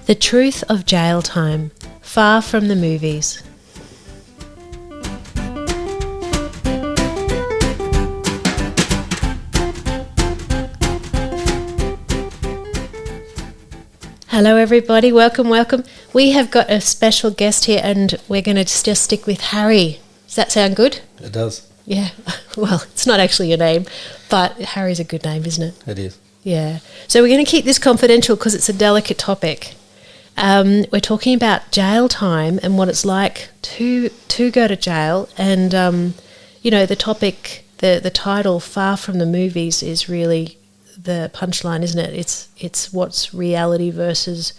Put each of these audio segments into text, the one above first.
The truth of jail time, far from the movies. Hello everybody, welcome. We have got a special guest here and we're going to just stick with Harry. Does that sound good? It does. Yeah, well, it's not actually your name, but Harry's a good name, isn't it? It is. Yeah. So we're going to keep this confidential because it's a delicate topic. We're talking about jail time and what it's like to go to jail. And, the topic, the title, Far from the Movies, is really the punchline, isn't it? It's what's reality versus...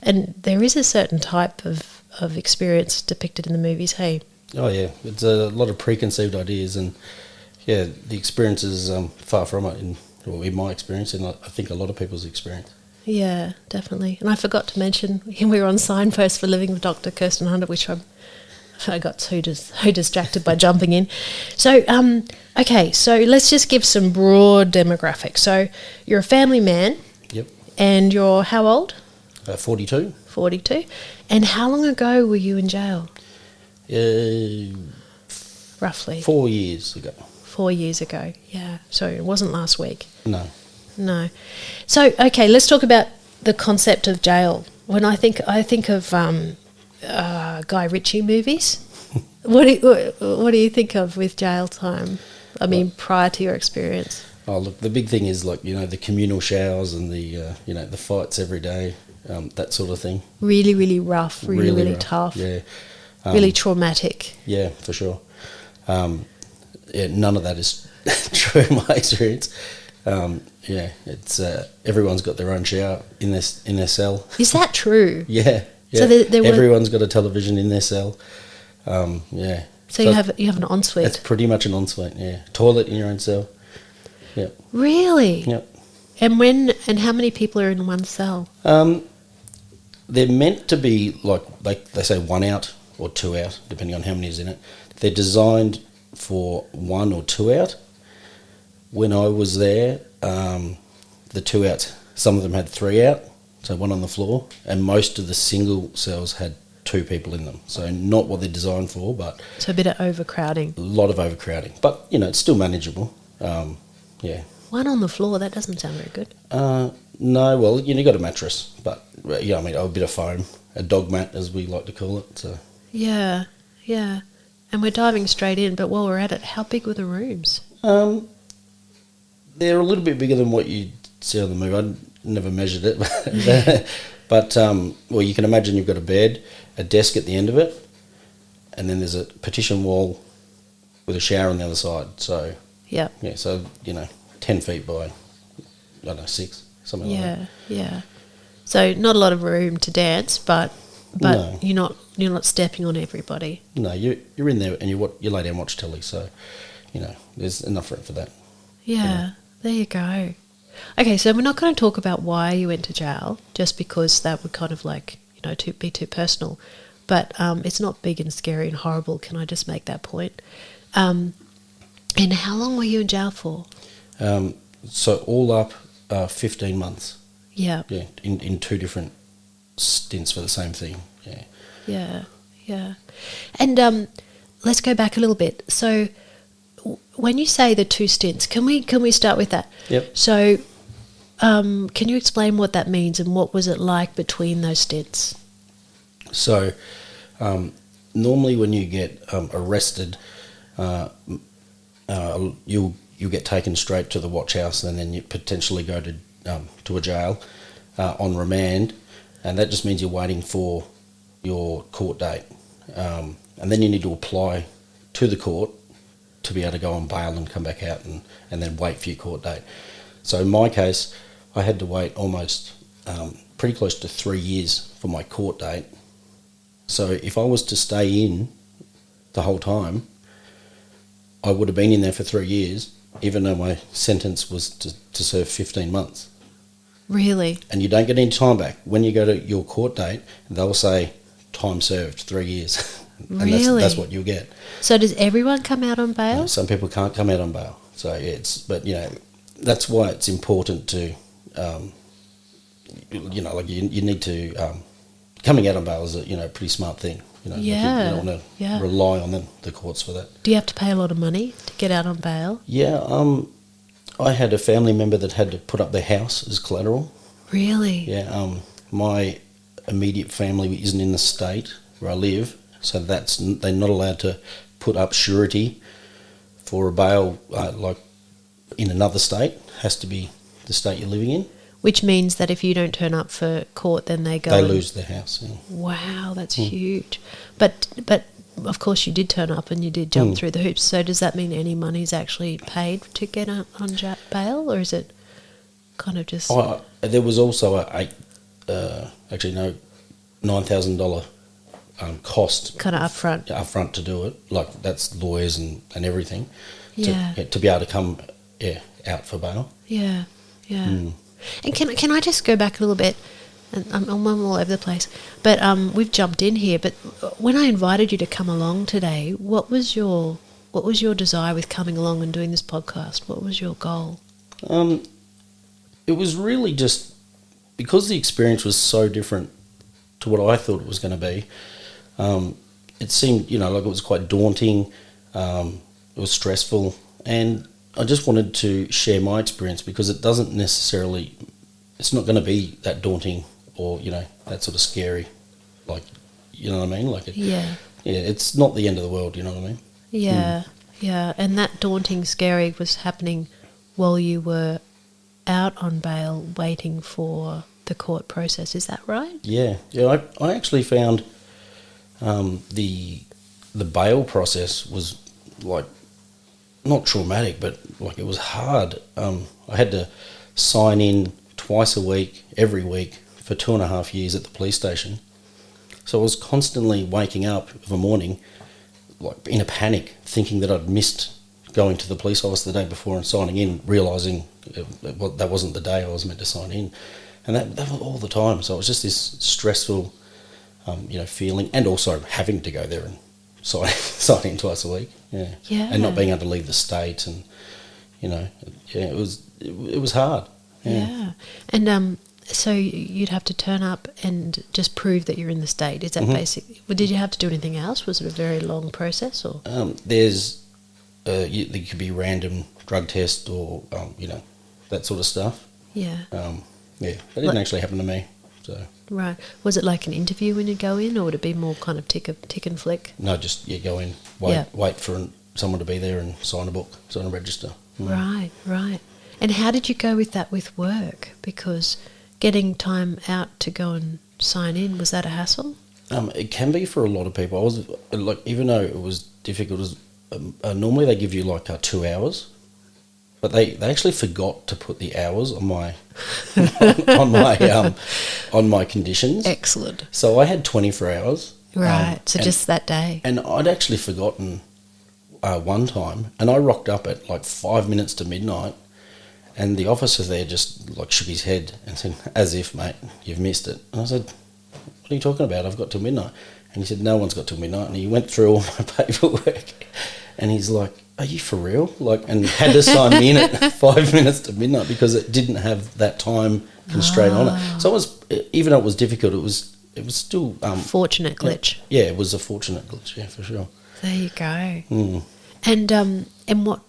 And there is a certain type of experience depicted in the movies, hey? Oh, yeah. It's a lot of preconceived ideas and, yeah, the experience is far from it, in my experience, and I think a lot of people's experience. Yeah, definitely. And I forgot to mention, we were on Signpost for Living with Dr. Kirsten Hunter, which I got so distracted by jumping in. So, okay, so let's just give some broad demographics. So you're a family man. Yep. And you're how old? 42. 42. And how long ago were you in jail? Roughly. 4 years ago. 4 years ago, yeah. So it wasn't last week. No. So, okay, let's talk about the concept of jail. When I think of Guy Ritchie movies. What do you think of with jail time? I mean, prior to your experience. Oh, look, the big thing is the communal showers and the fights every day, that sort of thing. Really, really rough, really rough, tough. Yeah. Really traumatic. Yeah, for sure. None of that is true in my experience. It's everyone's got their own shower in their cell. Is that true? Yeah. So everyone's got a television in their cell. Yeah. So you have an ensuite. It's pretty much an ensuite. Yeah. Toilet in your own cell. Yeah. Really? Yep. And how many people are in one cell? They're meant to be like they say 1 out or 2 out, depending on how many is in it. They're designed for 1 or 2 out. When I was there, the 2 outs, some of them had 3 out, so 1 on the floor, and most of the single cells had 2 people in them. So not what they're designed for, but... So a bit of overcrowding. A lot of overcrowding. But, it's still manageable. Yeah. 1 on the floor, that doesn't sound very good. No, well, you got a mattress, but, a bit of foam, a dog mat, as we like to call it, so... Yeah. And we're diving straight in, but while we're at it, how big were the rooms? They're a little bit bigger than what you see on the movie. I never measured it. But you can imagine you've got a bed, a desk at the end of it, and then there's a partition wall with a shower on the other side. So, yeah, so, 10 feet by, 6, something like that. Yeah. So not a lot of room to dance, but no. You're not stepping on everybody. No, you're in there and you lay down and watch telly, so, there's enough room for that. Yeah, there you go. Okay, so we're not going to talk about why you went to jail, just because that would kind of be too personal. But it's not big and scary and horrible, can I just make that point? And how long were you in jail for? So all up, 15 months. Yeah. Yeah, in 2 different stints for the same thing, yeah. Yeah. And let's go back a little bit. So when you say the 2 stints, can we start with that? Yep. So can you explain what that means and what was it like between those stints? So normally when you get arrested, you'll get taken straight to the watch house and then you potentially go to a jail on remand, and that just means you're waiting for your court date, and then you need to apply to the court to be able to go on bail and come back out and then wait for your court date. So in my case, I had to wait almost pretty close to 3 years for my court date. So if I was to stay in the whole time, I would have been in there for 3 years, even though my sentence was to serve 15 months. Really? And you don't get any time back. When you go to your court date, they'll say, time served, 3 years. And really? That's what you'll get. So does everyone come out on bail? Some people can't come out on bail. So that's why it's important to you know, like you need to coming out on bail is a pretty smart thing. You know, like you don't want to rely on the courts for that. Do you have to pay a lot of money to get out on bail? Yeah, I had a family member that had to put up their house as collateral. Really? Yeah, my immediate family isn't in the state where I live, so they're not allowed to put up surety for a bail like in another state. Has to be the state you're living in. Which means that if you don't turn up for court, then they lose their house. Yeah. Wow, that's huge. But of course you did turn up and you did jump through the hoops. So does that mean any money's actually paid to get out on bail, or is it kind of just? There was also $9,000 cost. Kind of upfront. Upfront to do it, like that's lawyers and everything. Yeah. To be able to come out for bail. Yeah, yeah. And can I just go back a little bit? And I'm all over the place, but we've jumped in here. But when I invited you to come along today, what was your desire with coming along and doing this podcast? What was your goal? It was really just because the experience was so different to what I thought it was going to be. It seemed, like it was quite daunting. It was stressful, and I just wanted to share my experience because it doesn't necessarily, it's not going to be that daunting or, that sort of scary, like, you know what I mean? Like, it's not the end of the world, you know what I mean? Yeah, yeah. And that daunting, scary was happening while you were out on bail waiting for the court process. Is that right? Yeah. I actually found the bail process was like, not traumatic, but like it was hard. I had to sign in twice a week, every week, for 2.5 years at the police station. So I was constantly waking up of a morning, like in a panic, thinking that I'd missed going to the police office the day before and signing in, realising that wasn't the day I was meant to sign in. And that was all the time. So it was just this stressful, feeling, and also having to go there and sign in twice a week. Yeah. And not being able to leave the state, and it was hard. Yeah. And so you'd have to turn up and just prove that you're in the state. Is that basic? Well, did you have to do anything else? Was it a very long process, or? There could be random drug tests or that sort of stuff. Yeah. That didn't actually happen to me. So. Right. Was it like an interview when you go in, or would it be more kind of tick and flick? No, just go in, wait for someone to be there and sign a register. Right. And how did you go with that with work? Because getting time out to go and sign in, was that a hassle? It can be for a lot of people. I was like, even though it was difficult, normally they give you like 2 hours. But they actually forgot to put the hours on my on my conditions. Excellent. So I had 24 hours. Right. Just that day. And I'd actually forgotten one time, and I rocked up at like 5 minutes to midnight, and the officer there just like shook his head and said, "As if, mate, you've missed it." And I said, "What are you talking about? I've got till midnight." And he said, "No one's got till midnight." And he went through all my paperwork, and he's like, "Are you for real?" And had to sign me in at 5 minutes to midnight because it didn't have that time constraint on it. So it was, even though it was difficult, it was still fortunate glitch. Yeah, it was a fortunate glitch. Yeah, for sure. There you go. And what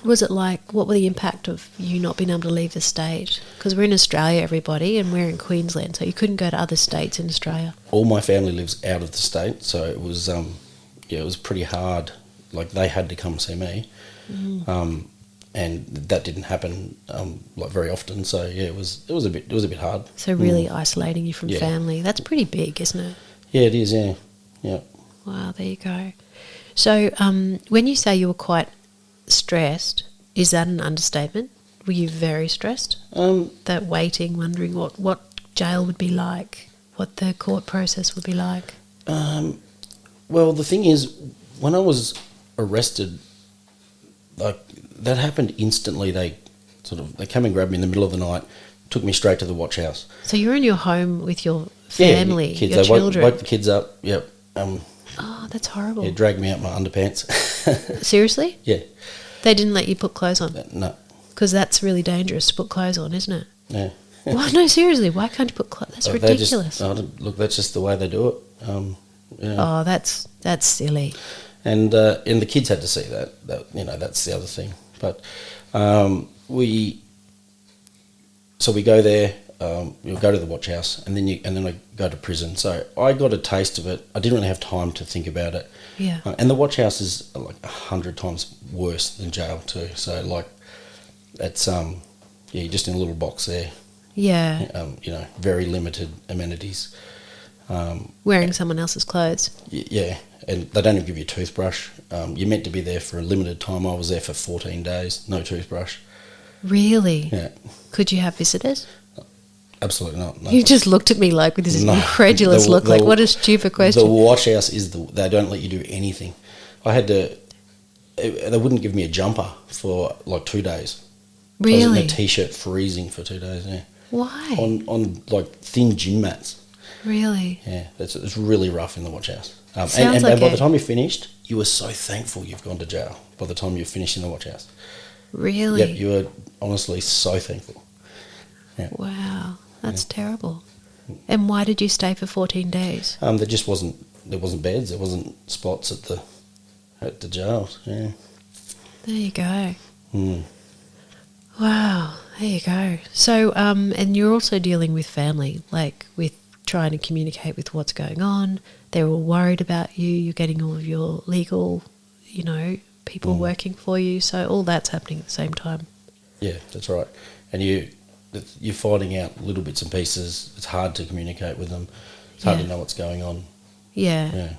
was it like? What were the impact of you not being able to leave the state? Because we're in Australia, everybody, and we're in Queensland, so you couldn't go to other states in Australia. All my family lives out of the state, so it was it was pretty hard. Like they had to come see me, and that didn't happen like very often. So yeah, it was a bit hard. So really isolating you from family. That's pretty big, isn't it? Yeah, it is. Yeah. Wow, there you go. So when you say you were quite stressed, is that an understatement? Were you very stressed? That waiting, wondering what jail would be like, what the court process would be like. Well, the thing is, when I was arrested, like that happened instantly. They came and grabbed me in the middle of the night, took me straight to the watch house. So you're in your home with your family, kids. Your they children. Woke the kids up. Yep. Oh, that's horrible. Yeah, dragged me out my underpants. Seriously? Yeah. They didn't let you put clothes on? No. Because that's really dangerous to put clothes on, isn't it? Yeah. Well, no, seriously, why can't you put clothes? That's ridiculous. Look, that's just the way they do it. Oh, that's silly. And the kids had to see that. That's the other thing. But we go there. You'll go to the watch house, and then I go to prison. So I got a taste of it. I didn't really have time to think about it. Yeah. And the watch house is like 100 times worse than jail too. So like, that's you're just in a little box there. Yeah. Very limited amenities. Wearing someone else's clothes. Yeah, and they don't even give you a toothbrush. You're meant to be there for a limited time. I was there for 14 days, no toothbrush. Really? Yeah. Could you have visitors? Absolutely not. No. You just looked at me like with this incredulous look, like what a stupid question. The watch house they don't let you do anything. I had to. They wouldn't give me a jumper for like 2 days. Really? I was in a t-shirt, freezing for 2 days. Yeah. Why? On like thin gym mats. Really? Yeah, it's really rough in the watch house. And by the time you finished, you were so thankful you've gone to jail. By the time you finished in the watch house. Really? Yep, you were honestly so thankful. Yeah. Wow, that's terrible. And why did you stay for 14 days? There wasn't beds, there wasn't spots at the jails. Yeah. There you go. Mm. Wow, there you go. So, and you're also dealing with family, like with trying to communicate with what's going on. They're all worried about you. You're getting all of your legal, people working for you. So all that's happening at the same time. Yeah, that's right. And you're finding out little bits and pieces. It's hard to communicate with them. It's hard to know what's going on. Yeah.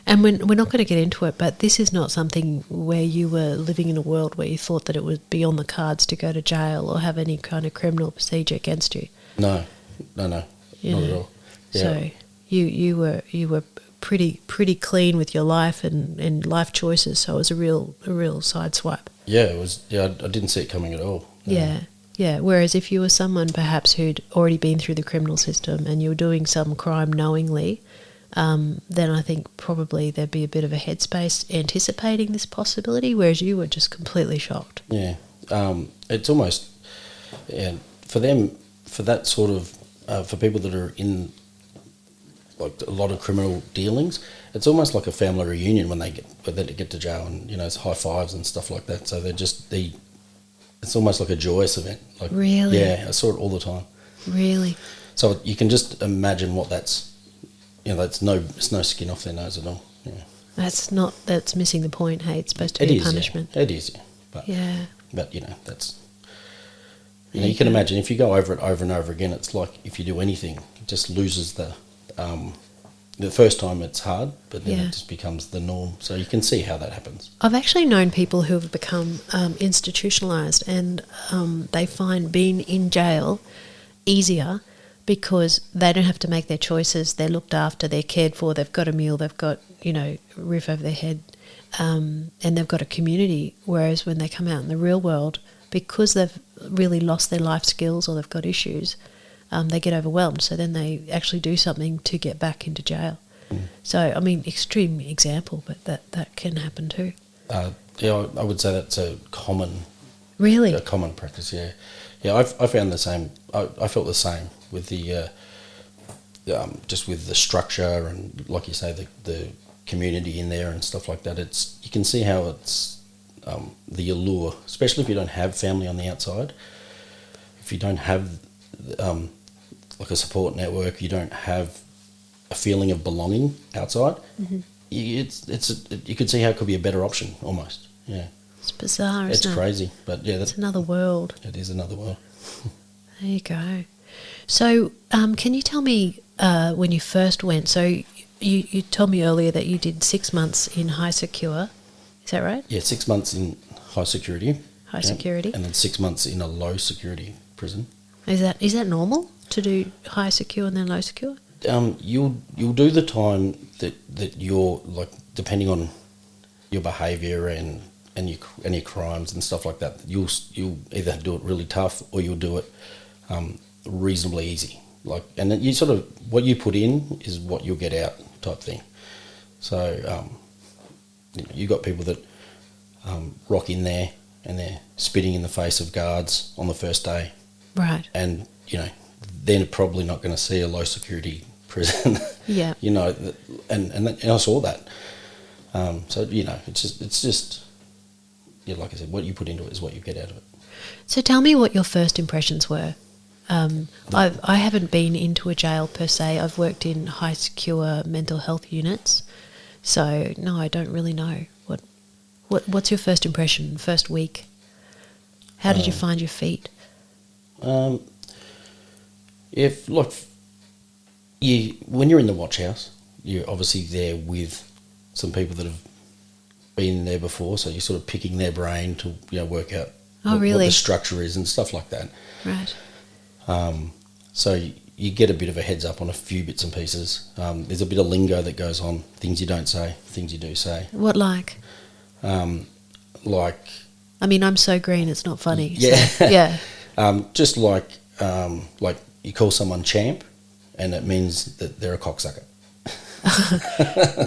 And we're not going to get into it, but this is not something where you were living in a world where you thought that it would be on the cards to go to jail or have any kind of criminal procedure against you. No, not at all. Yeah. So you were pretty clean with your life and life choices. So it was a real sideswipe. Yeah, it was. Yeah, I didn't see it coming at all. Yeah. Yeah, whereas if you were someone perhaps who'd already been through the criminal system and you were doing some crime knowingly, then I think probably there'd be a bit of a headspace anticipating this possibility, whereas you were just completely shocked. Yeah, it's almost for them, for that sort of for people that are in like a lot of criminal dealings, it's almost like a family reunion when they get to jail, and it's high fives and stuff like that. So it's almost like a joyous event. Like, really? Yeah, I saw it all the time. Really? So you can just imagine what that's. It's no skin off their nose at all. Yeah. That's missing the point. Hey, it's supposed to be a punishment. Yeah. It is, yeah. But that's. You can imagine if you go over it over and over again, it's like if you do anything, it just loses the first time it's hard, but then it just becomes the norm. So you can see how that happens. I've actually known people who have become institutionalised, and they find being in jail easier because they don't have to make their choices. They're looked after, they're cared for, they've got a meal, they've got, a roof over their head, and they've got a community. Whereas when they come out in the real world, because they've really lost their life skills or they've got issues, they get overwhelmed. So then they actually do something to get back into jail. So, extreme example, but that can happen too. I would say that's a common... Really? A common practice, yeah. Yeah, I found the same. I felt the same with the... just with the structure and, like you say, the community in there and stuff like that. You can see how it's the allure, especially if you don't have family on the outside. If you don't have... like a support network, you don't have a feeling of belonging outside. Mm-hmm. You could see how it could be a better option almost. Yeah, it's bizarre. It's crazy, but yeah, it's another world. It is another world. There you go. So, can you tell me when you first went? So, you told me earlier that you did 6 months in high secure. Is that right? Yeah, 6 months in high security. High security, and then 6 months in a low security prison. Is that normal to do high secure and then low secure? You'll do the time that you're, like, depending on your behaviour and your crimes and stuff like that. You'll either do it really tough or you'll do it reasonably easy. Like, and then you sort of, what you put in is what you'll get out type thing. So you got people that rock in there and they're spitting in the face of guards on the first day. Right. And, they're probably not going to see a low security prison. Yeah. And I saw that. So, it's just, like I said, what you put into it is what you get out of it. So tell me what your first impressions were. I haven't been into a jail per se. I've worked in high secure mental health units. So, no, I don't really know. What's your first impression, first week? How did you find your feet? When you're in the watch house, you're obviously there with some people that have been there before, so you're sort of picking their brain to work out what the structure is and stuff like that. Right. So you get a bit of a heads up on a few bits and pieces. There's a bit of lingo that goes on, things you don't say, things you do say. What like? Like... I mean, I'm so green, it's not funny. Yeah. So, yeah. Just like you call someone champ, and it means that they're a cocksucker.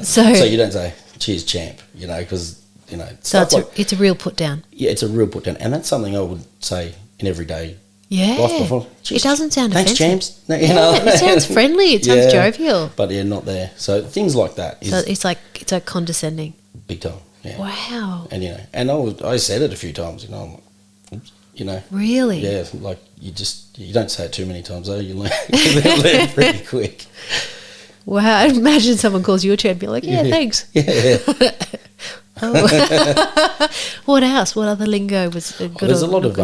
So you don't say, cheers, champ, because, So it's a real put down. Yeah, it's a real put down. And that's something I would say in everyday life before. It doesn't sound thanks, offensive. champs. No, it sounds friendly. It sounds jovial. But not there. So things like that. So it's like condescending. Big time. Yeah. Wow. And and I said it a few times. I'm like, oops, Really? Yeah, like you don't say it too many times though. You learn pretty quick. Wow, I imagine someone calls you a champ, you're like, yeah, thanks. Yeah. Oh. What else? What other lingo was good? There's a lot of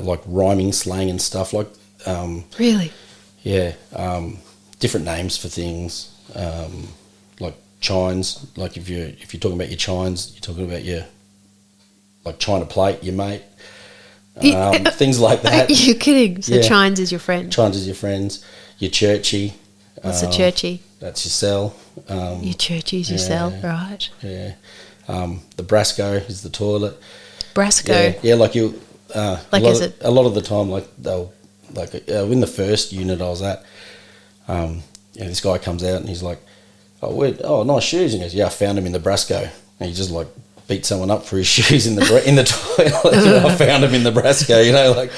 like rhyming slang and stuff like. Really? Yeah. Different names for things, like chines. Like if you're talking about your chines, you're talking about your like china plate, your mate. Things like that. You're kidding. So chines is your friend. Chines is your friends. Your churchy. What's a churchy? That's your cell. Your churchy is your cell, right? Yeah. The Brasco is the toilet. Brasco. Yeah, like you. Like a lot of the time, like they'll in the first unit I was at. This guy comes out and he's like, "Oh, nice shoes." And he goes, "Yeah, I found him in the Brasco." And he just like beat someone up for his shoes in the toilet. I found him in the Brasco.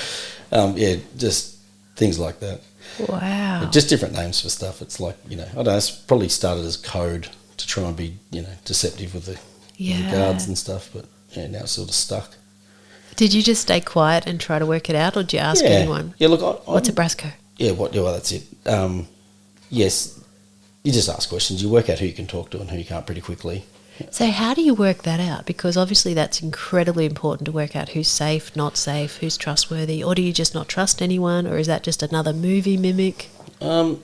Just things like that. Wow. Just different names for stuff. It's like, I don't know, it's probably started as code to try and be, deceptive with the guards and stuff, but now it's sort of stuck. Did you just stay quiet and try to work it out, or did you ask anyone? Yeah, look, what's a Brasco? Yeah, that's it. Yes, you just ask questions. You work out who you can talk to and who you can't pretty quickly. So how do you work that out? Because obviously that's incredibly important to work out who's safe, not safe, who's trustworthy, or do you just not trust anyone, or is that just another movie mimic? Like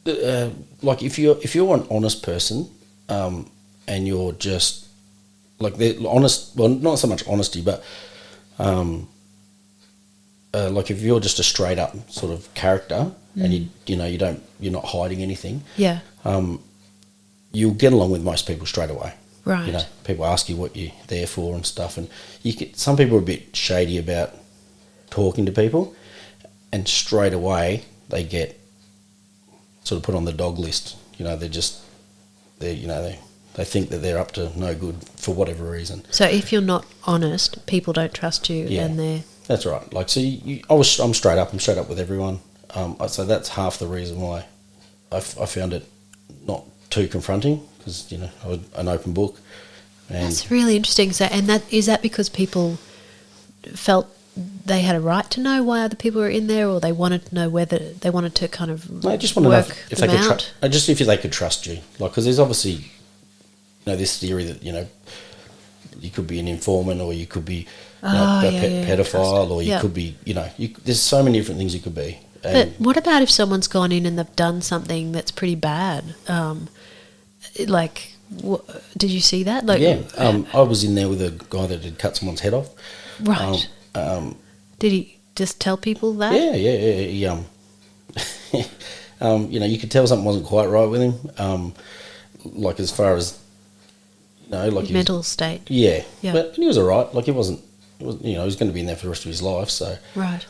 if you're an honest person, and you're just like they're honest, well, not so much honesty, but like if you're just a straight up sort of character, and you're not hiding anything. Yeah. You'll get along with most people straight away. Right. People ask you what you're there for and stuff, and some people are a bit shady about talking to people, and straight away they get sort of put on the dog list. They think that they're up to no good for whatever reason. So if you're not honest, people don't trust you, and they're... That's right. Like, so I'm straight up. I'm straight up with everyone. So that's half the reason why I found it not too confronting, because I was an open book. And that's really interesting. So, and is that because people felt they had a right to know why other people were in there, or they wanted to know whether they wanted to kind of I just want to know if they could just if they could trust you, like, because there's obviously this theory that you could be an informant, or you could be pedophile, or you could be there's so many different things you could be. But what about if someone's gone in and they've done something that's pretty bad? Did you see that? I was in there with a guy that had cut someone's head off. Right. Did he just tell people that? Yeah. You could tell something wasn't quite right with him. Like as far as mental state. Yeah. But he was all right. Like he was he was going to be in there for the rest of his life. So right.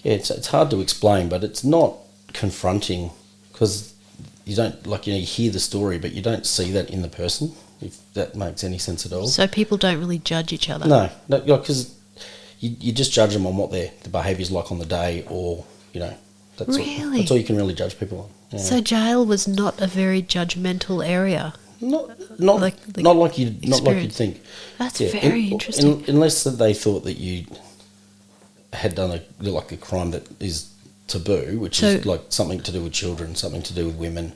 It's hard to explain, but it's not confronting, because you don't you hear the story, but you don't see that in the person. if that makes any sense at all. So people don't really judge each other. No, because you just judge them on what the behaviour's like on the day, or that's Really? that's all you can really judge people on. Yeah. So jail was not a very judgmental area. Not like you'd think. That's very interesting. Unless they thought that you had done a crime that is taboo, which is like something to do with children, something to do with women,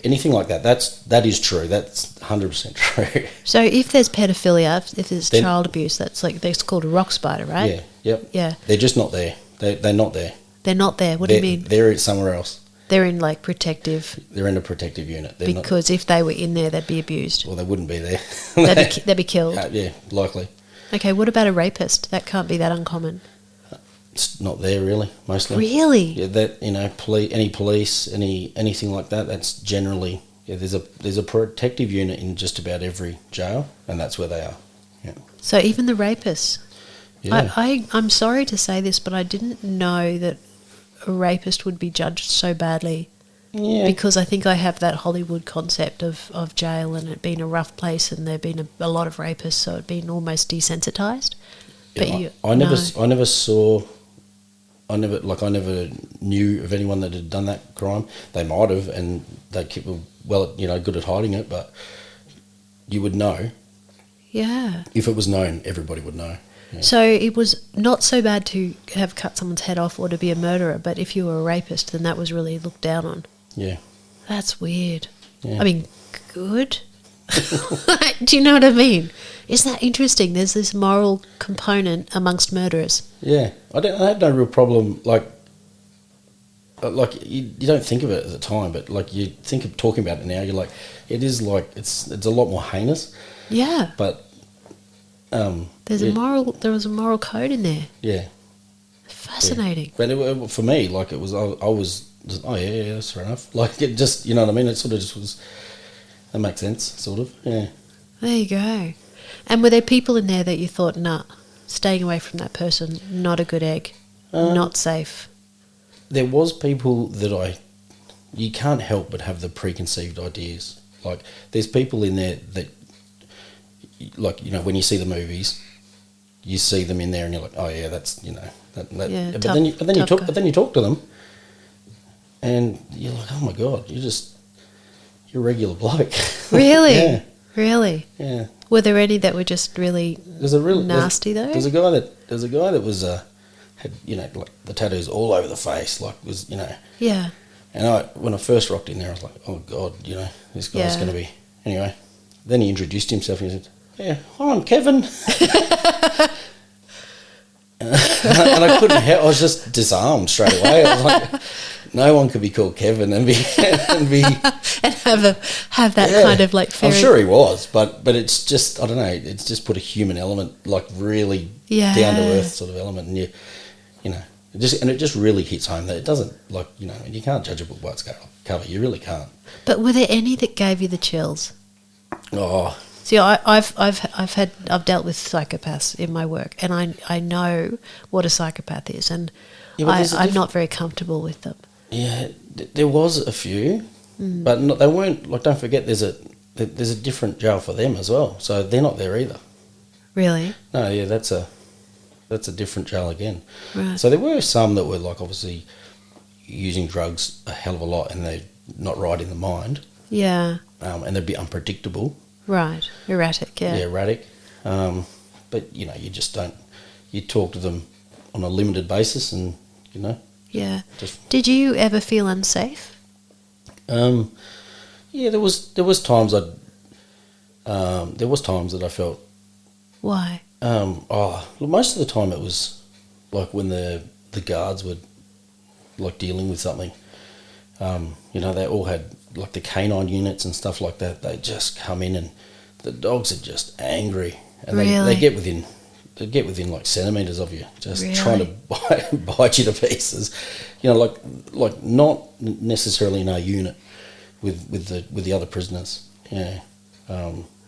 anything like that. That is true. That's 100% true. So if there's pedophilia, if there's child abuse, that's called a rock spider, right? Yeah. Yep. Yeah. They're just not there. They're not there. They're not there. What do you mean? They're somewhere else. They're in protective. They're in a protective unit. Because if they were in there, they'd be abused. Well, they wouldn't be there. They'd be killed. Yeah, likely. Okay, what about a rapist? That can't be that uncommon. It's not there really, mostly. Really? Yeah, that any police, anything like that. That's generally there's a protective unit in just about every jail, and that's where they are. Yeah. So even the rapists. Yeah. I'm sorry to say this, but I didn't know that a rapist would be judged so badly. Yeah. Because I think I have that Hollywood concept of jail and it being a rough place and there being a lot of rapists, so it being almost desensitised. Yeah, But I never knew of anyone that had done that crime. They might have, and they were good at hiding it, but you would know. Yeah. If it was known, everybody would know. Yeah. So it was not so bad to have cut someone's head off or to be a murderer, but if you were a rapist, then that was really looked down on. Yeah. That's weird. Yeah. I mean, good. Do you know what I mean? Isn't that interesting? There's this moral component amongst murderers. Yeah. I have no real problem, you don't think of it at the time, but you think of talking about it now, you're like, it is it's a lot more heinous. Yeah. But there was a moral code in there. Yeah. Fascinating. Yeah. But for me, it was, I was just, oh yeah, that's fair enough. It just, you know what I mean? It sort of just was, that makes sense, sort of, yeah. There you go. And were there people in there that you thought, nah, staying away from that person, not a good egg, not safe? There was people that you can't help but have the preconceived ideas. There's people in there that, when you see the movies, you see them in there and you're like, oh yeah, that's, but then you talk to them and you're like, oh my God, you're a regular bloke. Really? Yeah. Really? Yeah. Were there any that were just really nasty though? There's a guy that was had the tattoos all over the face, Yeah. And when I first rocked in there, I was like, oh God, this guy's going to be, anyway. Then he introduced himself and he said, yeah, hi, I'm Kevin. And I couldn't help. I was just disarmed straight away. I was like, no one could be called Kevin and have that kind of fairy. I'm sure he was, but it's just, I don't know. It's just put a human element, really down to earth sort of element, and it just really hits home that it doesn't you can't judge a book by its cover. You really can't. But were there any that gave you the chills? Oh. See, I've dealt with psychopaths in my work, and I know what a psychopath is, and I'm not very comfortable with them. Yeah, there was a few, but they weren't. Don't forget, there's a different jail for them as well, so they're not there either. Really? No, yeah, that's a different jail again. Right. So there were some that were obviously using drugs a hell of a lot, and they're not right in the mind. Yeah. And they'd be unpredictable. Right. Erratic, yeah. Yeah, erratic. But, you just don't... You talk to them on a limited basis and, Yeah. Did you ever feel unsafe? Yeah, there was times that I felt... Why? Most of the time it was when the guards were dealing with something. They all had the canine units and stuff like that. They just come in and the dogs are just angry, and really? they get within centimetres of you, just really? trying to bite you to pieces. Not necessarily in our unit with the other prisoners. Yeah.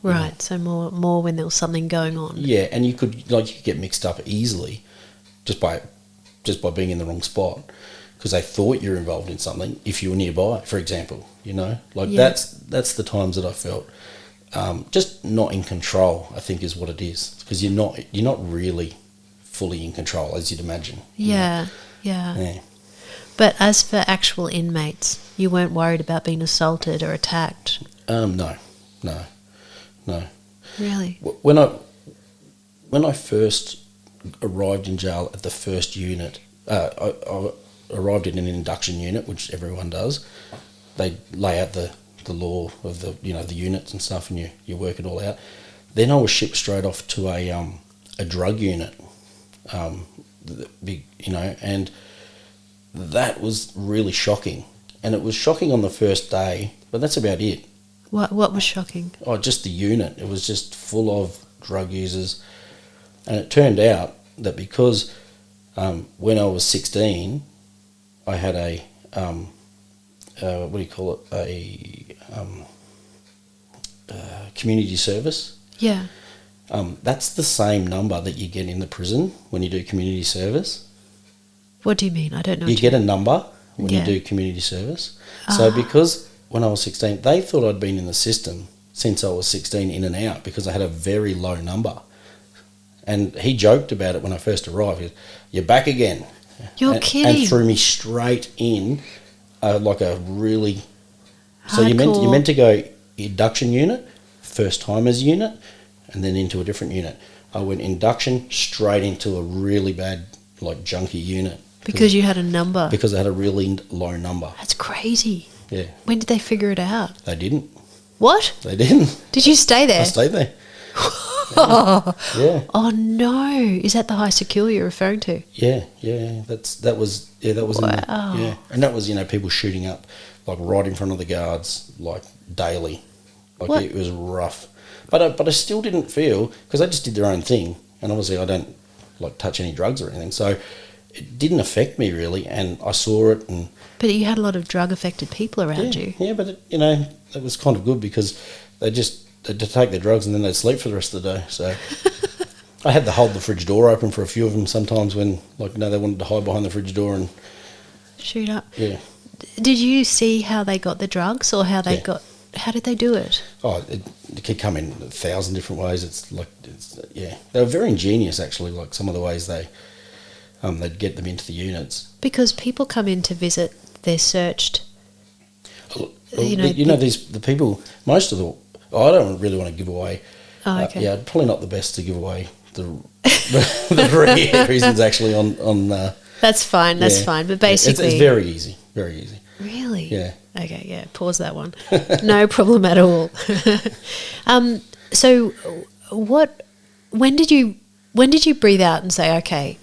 Right. So more when there was something going on. Yeah, and you could get mixed up easily just by being in the wrong spot, because they thought you were involved in something if you were nearby, for example. That's the times that I felt just not in control, I think, is what it is, because you're not really fully in control, as you'd imagine. Yeah. But as for actual inmates, you weren't worried about being assaulted or attacked? No. Really? When I first arrived in jail at the first unit, I arrived in an induction unit, which everyone does. They lay out the law of the units and stuff, and you work it all out. Then I was shipped straight off to a drug unit, and that was really shocking. And it was shocking on the first day, but that's about it. What was shocking? Oh, just the unit. It was just full of drug users. And it turned out that because when I was 16, I had a, community service. Yeah. That's the same number that you get in the prison when you do community service. What do you mean? I don't know. You get a number when you do community service. So because when I was 16, they thought I'd been in the system since I was 16 in and out, because I had a very low number. And he joked about it when I first arrived. He said, "You're back again." You're kidding. And threw me straight in like a really... So you're meant to go induction unit, first timers unit, and then into a different unit. I went induction straight into a really bad, like, junkie unit. Because you had a number? Because I had a really low number. That's crazy. Yeah. When did they figure it out? They didn't. What? They didn't. Did you stay there? I stayed there. Yeah. Oh no! Is that the high secure you're referring to? Yeah. That was. Wow. And that was people shooting up like right in front of the guards, like daily. Like it was rough, but I still didn't feel, because they just did their own thing, and obviously I don't like touch any drugs or anything, so it didn't affect me really, and I saw it. But you had a lot of drug affected people around you. Yeah, but it was kind of good, because they'd take their drugs and then they'd sleep for the rest of the day. So I had to hold the fridge door open for a few of them sometimes when, they wanted to hide behind the fridge door and shoot up. Yeah. Did you see how they got the drugs, or how they got? How did they do it? Oh, it could come in 1,000 different ways. They were very ingenious actually. Like some of the ways they'd get them into the units. Because people come in to visit, they're searched. The people. Most of the. I don't really want to give away. Oh, okay. Probably not the best to give away the reasons actually on. That's fine. That's fine. But basically, it's very easy. Very easy. Really? Yeah. Okay. Yeah. Pause that one. No problem at all. So, when did you breathe out and say, okay,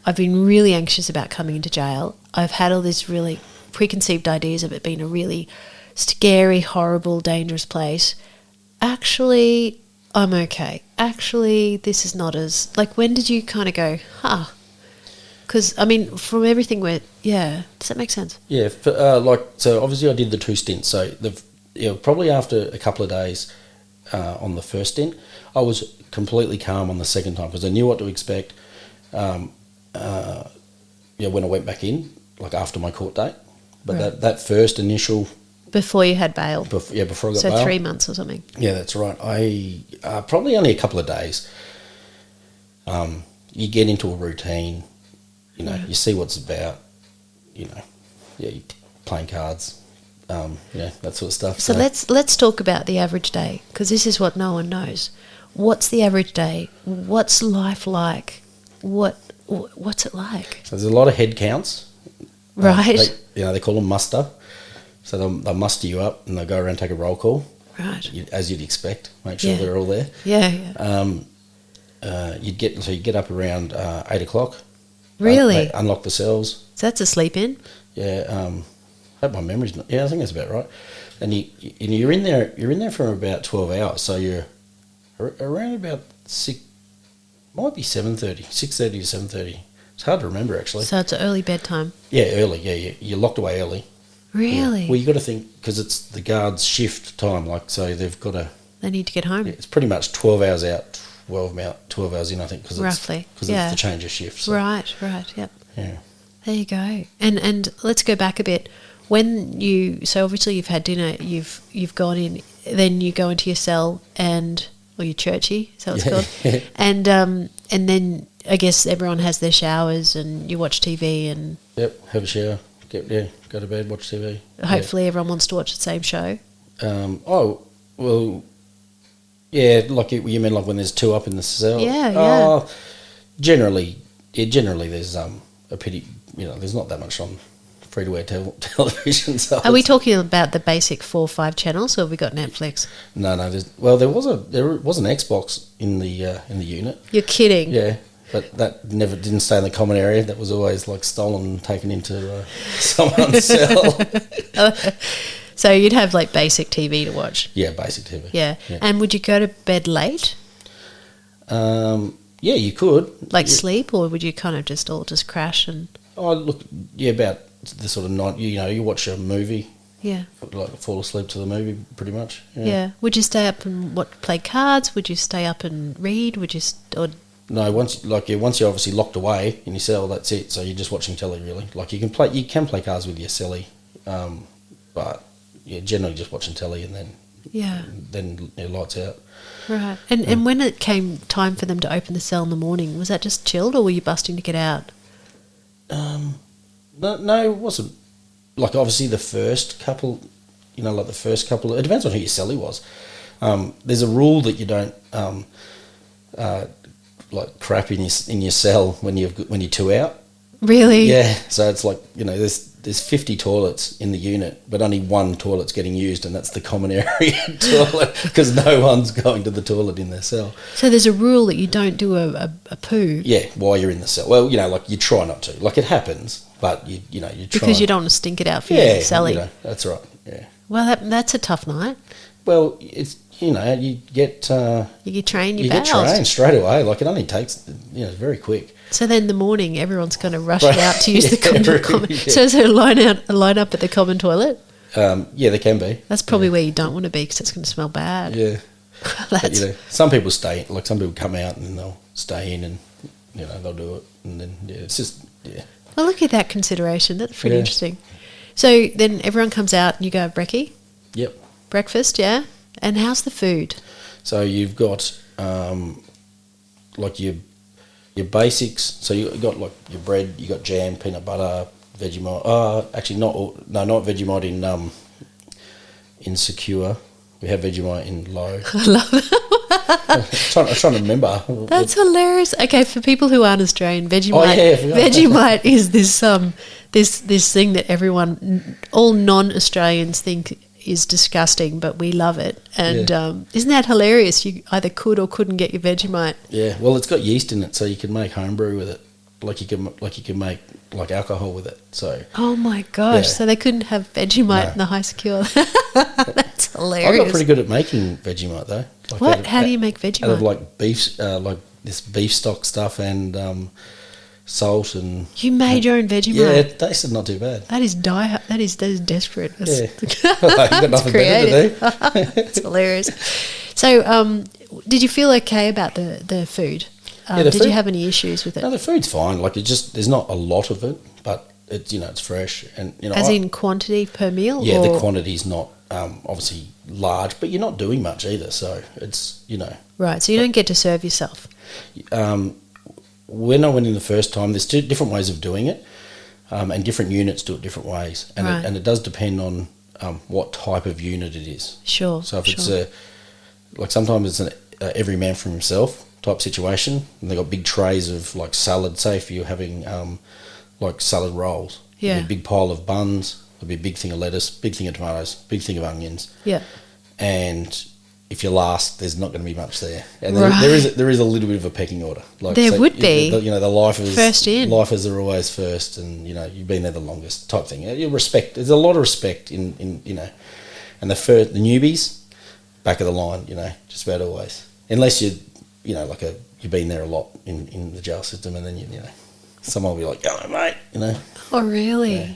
I've been really anxious about coming into jail. I've had all these really preconceived ideas of it being a really scary, horrible, dangerous place. Actually, I'm okay. Actually, this is not as... when did you kind of go, Because, from everything does that make sense? Yeah, so obviously I did the 2 stints. So, probably after a couple of days on the first stint, I was completely calm on the second time, because I knew what to expect when I went back in, after my court date. But that first initial... Before you had bail? Before I got bail. So 3 months or something? Yeah, that's right. I probably only a couple of days. You get into a routine, you see what's about, you're playing cards, that sort of stuff. So let's talk about the average day, because this is what no one knows. What's the average day? What's life like? What's it like? So there's a lot of head counts. Right. They call them muster. So they'll muster you up and they'll go around and take a roll call. Right. As you'd expect. Make sure they're all there. Yeah. You get up around 8 o'clock. Really? They unlock the cells. So that's a sleep in? Yeah. I hope my memory's not... Yeah, I think that's about right. And you're in there for about 12 hours. So you're around about 6... Might be 7:30, 6:30 to 7:30. It's hard to remember actually. So it's early bedtime. Yeah, early. Yeah. You're locked away early. Really? Yeah. Well, you got to think, because it's the guards' shift time. So they've got to. They need to get home. Yeah, it's pretty much 12 hours out, 12 hours in. I think because it's the change of shift. So. Right. Yep. Yeah. There you go. And let's go back a bit. So obviously you've had dinner, you've gone in, then you go into your cell or your churchy, is that what it's called? And then I guess everyone has their showers and you watch TV and... Yep, have a shower, go to bed, watch TV. Hopefully everyone wants to watch the same show. Like you mean like when there's two up in the cell? Yeah. Generally there's a pity, there's not that much on free-to-air television. So are we talking about the basic 4 or 5 channels, or have we got Netflix? No. There was an Xbox in the unit. You're kidding. Yeah, but that didn't stay in the common area. That was always like stolen and taken into someone's cell. So you'd have like basic TV to watch. Yeah, basic TV. Yeah. And would you go to bed late? Yeah, you could. Like sleep, or would you kind of just crash and... Oh, look, yeah, about the sort of night, you watch a movie. Yeah. Like fall asleep to the movie, pretty much. Yeah. Would you stay up and play cards? Would you stay up and read? No, once you're obviously locked away in your cell, that's it. So you're just watching telly, really. Like you can play cards with your celly, but yeah, generally just watching telly and then lights out. Right. And when it came time for them to open the cell in the morning, was that just chilled, or were you busting to get out? No, it wasn't. Like obviously the first couple, it depends on who your cellie was. There's a rule that you don't like crap in your cell when you're two out. Really? Yeah. So it's like there's 50 toilets in the unit, but only one toilet's getting used, and that's the common area toilet because no one's going to the toilet in their cell. So there's a rule that you don't do a poo. Yeah, while you're in the cell. Well, like you try not to. Like it happens, but you try because you don't want to stink it out for your cellie. That's right. Yeah. Well, that's a tough night. Well, it's you get you train your you bowels. get trained straight away. Like it only takes it's very quick. So then in the morning, everyone's going to rush out to use the common. Yeah. So is there a line up at the common toilet? Yeah, there can be. That's probably where you don't want to be because it's going to smell bad. Yeah. But, some people stay. Like some people come out and they'll stay in and they'll do it, and then it's just Well, look at that consideration. That's pretty interesting. So then everyone comes out and you go have brekkie? Yep. Breakfast, yeah? And how's the food? So you've got like your basics. So you got like your bread, you got jam, peanut butter, Vegemite. Actually not Vegemite in Secure. We have Vegemite in Low. I love that. I'm trying to remember. That's hilarious. Okay, for people who aren't Australian, Vegemite is this thing that all non-Australians think is disgusting, but we love it. And isn't that hilarious? You either could or couldn't get your Vegemite. Yeah, well, it's got yeast in it, so you can make homebrew with it. Like you can make like alcohol with it. So. Oh my gosh! So they couldn't have Vegemite in the High Secure. That's hilarious. I got pretty good at making Vegemite though. Like what? How do you make Vegemite? Out of like beef, like this beef stock stuff and salt and. You made your own Vegemite. Yeah, it tasted not too bad. That is desperate. That's, you got nothing creative. better to do. That's hilarious. So, did you feel okay about the food? Did you have any issues with it? No, the food's fine. Like there's not a lot of it, but it's it's fresh and As in quantity per meal. Yeah, the quantity's not obviously large, but you're not doing much either. So it's Right, so you don't get to serve yourself. When I went in the first time, there's two different ways of doing it, and different units do it different ways, and it does depend on what type of unit it is. Sure. So if it's like sometimes it's an every man for himself type situation, and they've got big trays of like salad. Say if you're having like salad rolls, there'll be a big pile of buns, there'll be a big thing of lettuce, big thing of tomatoes, big thing of onions. Yeah. And if you're last, there's not going to be much there. And there is a little bit of a pecking order. Like there would be. The lifers first in. Lifers are always first, and you've been there the longest type thing. You respect. There's a lot of respect in and the newbies back of the line. Just about always, unless you you've been there a lot in the jail system, and then someone will be like, "Oh, mate," Oh, really? Yeah.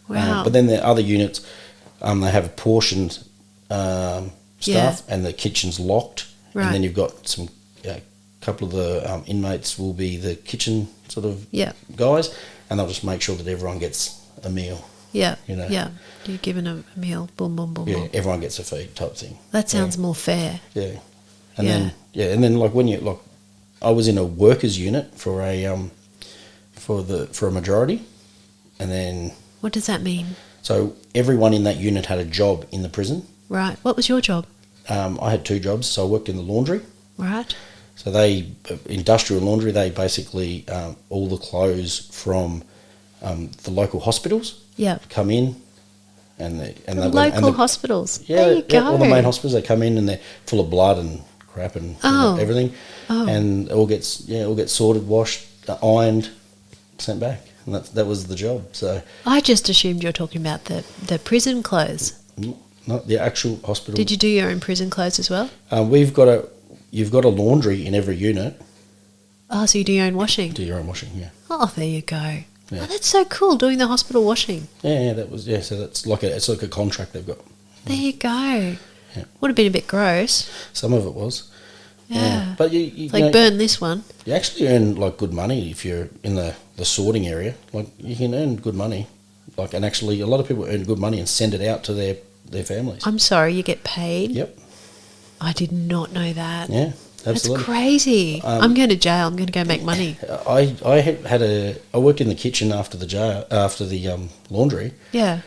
Wow. But then the other units, they have portioned stuff, and the kitchen's locked, and then you've got some couple of the inmates will be the kitchen sort of guys, and they'll just make sure that everyone gets a meal. Yeah. You know. Yeah. You're given a meal. Boom, boom, boom, Yeah, boom. everyone gets a feed type thing. That sounds more fair. Yeah. And Yeah. then like when you like, I was in a workers unit for a majority, and then What does that mean? so everyone in that unit had a job in the prison. Right. What was your job? I had 2 jobs. So I worked in the laundry. Right. So industrial laundry, they basically all the clothes from the local hospitals Yeah. come in, and Local hospitals. Yeah, There you go. all the main hospitals, they come in and they're full of blood and crap and everything, and it all gets sorted, washed, ironed, sent back, and that was the job. So I just assumed you were talking about the prison clothes. not the actual hospital. Did you do your own prison clothes as well? You've got a laundry in every unit. Oh, so you do your own washing? Do your own washing, yeah. Oh, there you go. Yeah. Oh, that's so cool, doing the hospital washing. Yeah, that was So that's it's like a contract they've got. There you go. Yeah. Would have been a bit gross. Some of it was. Yeah. But you Like, burn this one. You actually earn like good money if you're in the sorting area. Like you can earn good money. Like, and actually a lot of people earn good money and send it out to their families. I'm sorry, you get paid? Yep. I did not know that. Yeah, absolutely. That's crazy. I'm going to jail. I'm going to go make money. I worked in the kitchen after the laundry. Yeah.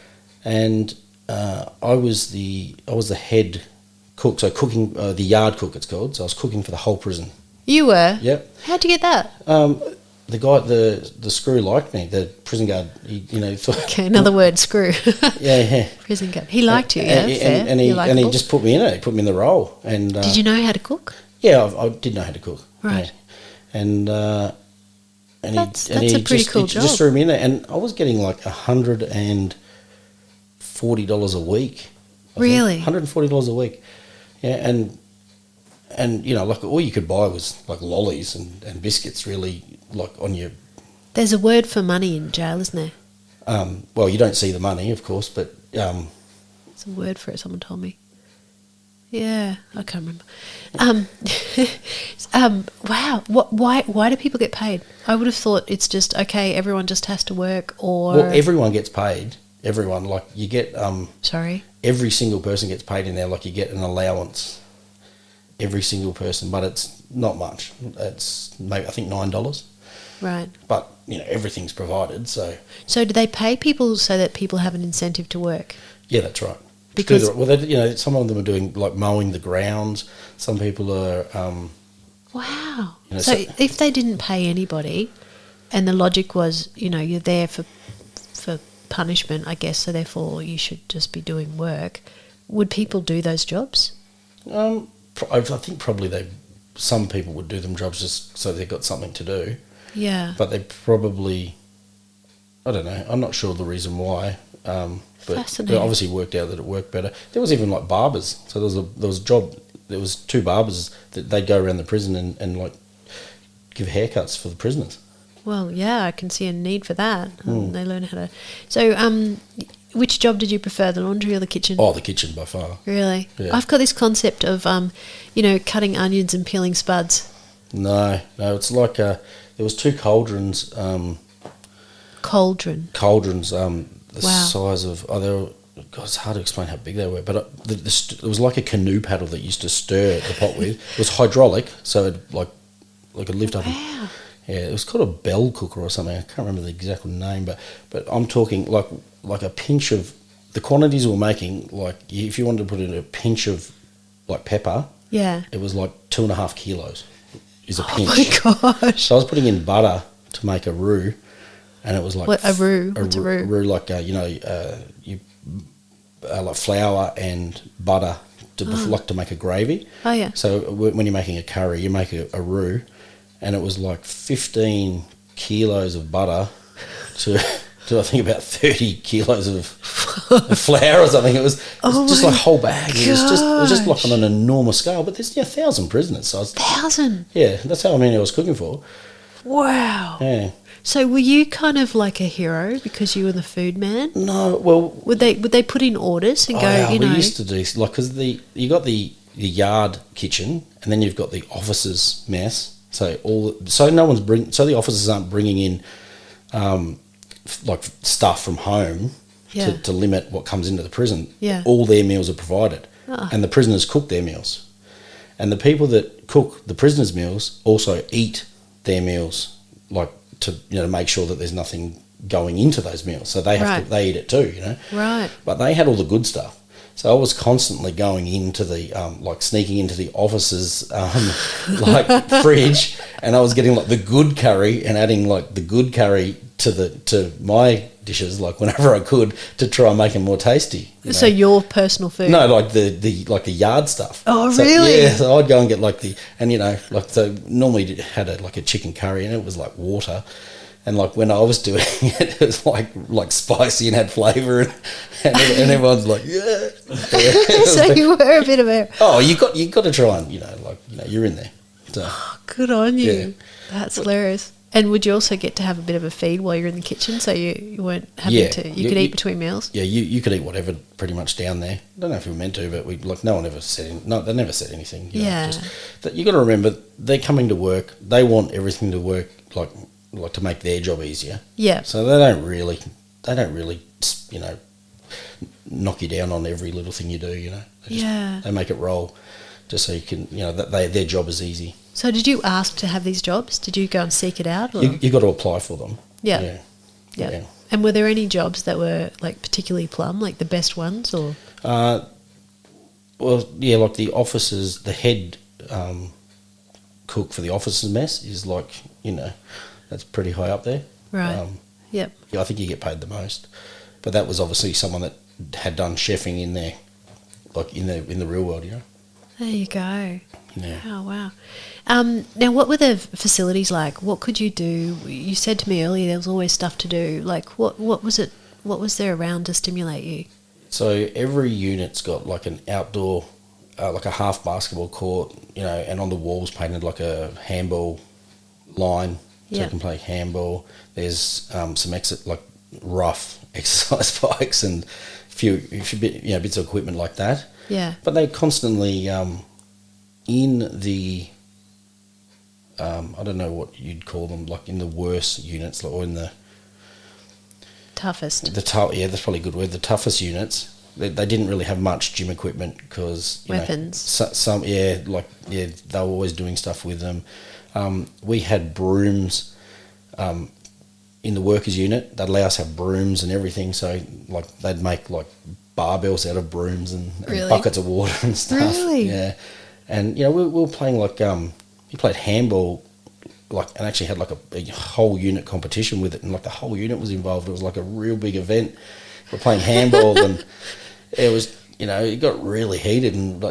And I was the head cook, so cooking the yard cook it's called. So I was cooking for the whole prison. You were? Yep. How'd you get that? The guy, the screw liked me. The prison guard, he thought. Okay, another word, screw. Yeah. Prison guard. He liked you, yeah. And he just put me in it. He put me in the role. And did you know how to cook? Yeah, I did know how to cook. Right. Yeah. And that's a pretty cool job. He just threw me in there, and I was getting like $140 a week. Really? $140 a week. Yeah, and like all you could buy was like lollies and biscuits, really, like on your. There's a word for money in jail, isn't there? Well, you don't see the money, of course, but There's a word for it. Someone told me. Yeah, I can't remember. Wow. Why do people get paid? I would have thought it's just okay. Everyone just has to work, or well, everyone gets paid. Everyone, like you get. Sorry. Every single person gets paid in there. Like you get an allowance. Every single person, but it's not much. It's maybe I think $9. Right. But everything's provided. So do they pay people so that people have an incentive to work? Yeah, that's right. Because some of them are doing like mowing the grounds. Some people are. Wow. So if they didn't pay anybody, and the logic was, you're there for punishment, I guess, so therefore you should just be doing work, would people do those jobs? I think probably some people would do them jobs just so they've got something to do. Yeah. But they probably, I don't know, I'm not sure the reason why. But it obviously worked out that it worked better. There was even like barbers. So there was a job, there was 2 barbers that they'd go around the prison and like give haircuts for the prisoners. Well, yeah, I can see a need for that. They learn how to. So, which job did you prefer, the laundry or the kitchen? Oh, the kitchen by far. Really? Yeah. I've got this concept of, cutting onions and peeling spuds. No, it's like there was 2 cauldrons. Cauldrons, the size of. God, it's hard to explain how big they were, but it was like a canoe paddle that you used to stir the pot with. It was hydraulic, so it like a lift up. Wow. Yeah, it was called a bell cooker or something. I can't remember the exact name, but I'm talking like a pinch of the quantities we were making. Like if you wanted to put in a pinch of like pepper, yeah, it was like 2.5 kilos. Is a pinch. Oh my gosh! So I was putting in butter to make a roux, and it was like what a roux? What's a roux? Roux like like flour and butter to make a gravy. Oh yeah. So when you're making a curry, you make a roux. And it was like 15 kilos of butter to I think about 30 kilos of flour or something. It was just like a whole bag. It was just like on an enormous scale. But there's 1,000 prisoners. So 1,000? Yeah, that's how many I was cooking for. Wow. Yeah. So were you kind of like a hero because you were the food man? No, well... Would they put in orders and go, Yeah, we used to do... Like, because you got the yard kitchen and then you've got the officers' mess. So the officers aren't bringing in like stuff from home Yeah. to limit what comes into the prison. Yeah. All their meals are provided, and the prisoners cook their meals. And the people that cook the prisoners' meals also eat their meals, like to make sure that there's nothing going into those meals. So they have they eat it too, Right. But they had all the good stuff. So I was constantly going into the sneaking into the office's fridge, and I was getting like the good curry and adding like the good curry to my dishes, like whenever I could, to try and make them more tasty. So your personal food? No, like the yard stuff. Oh, so, really? Yeah, so I'd go and get so normally had a chicken curry, and it was like water. And like when I was doing it, it was like spicy and had flavour, and everyone's like, yeah. So you were a bit of a... Oh, you got to try and you're in there. So, good on you. Yeah. That's hilarious. And would you also get to have a bit of a feed while you're in the kitchen, so you weren't having to... You could eat between meals? Yeah, you could eat whatever pretty much down there. I don't know if we were meant to, but no one ever said... No, they never said anything. You got to remember, they're coming to work. They want everything to work like to make their job easier. Yeah. So they don't really, knock you down on every little thing you do. They make it roll, just so you can, their job is easy. So did you ask to have these jobs? Did you go and seek it out? Or? You got to apply for them. Yeah. And were there any jobs that were like particularly plum, like the best ones, or? Well, yeah, like the officers, the head cook for the officers' mess is that's pretty high up there. Right. Yep. Yeah, I think you get paid the most, but that was obviously someone that had done chefing in there, like in the real world, There you go. Yeah. Oh, wow. Now, what were the facilities like? What could you do? You said to me earlier there was always stuff to do. Like, what was it? What was there around to stimulate you? So every unit's got like an outdoor, like a half basketball court, and on the walls painted like a handball line. So you can play handball. There's some rough exercise bikes and a few bits of equipment like that. Yeah. But they're constantly in the I don't know what you'd call them, like in the worst units, or in the toughest. That's probably a good word. The toughest units. They didn't really have much gym equipment because weapons. They were always doing stuff with them. We had brooms in the workers' unit. They'd allow us to have brooms and everything. So they'd make barbells out of brooms and buckets of water and stuff. Really? Yeah. And we were playing you played handball, and actually had a whole unit competition with it, and the whole unit was involved. It was like a real big event. We're playing handball, and it was it got really heated, and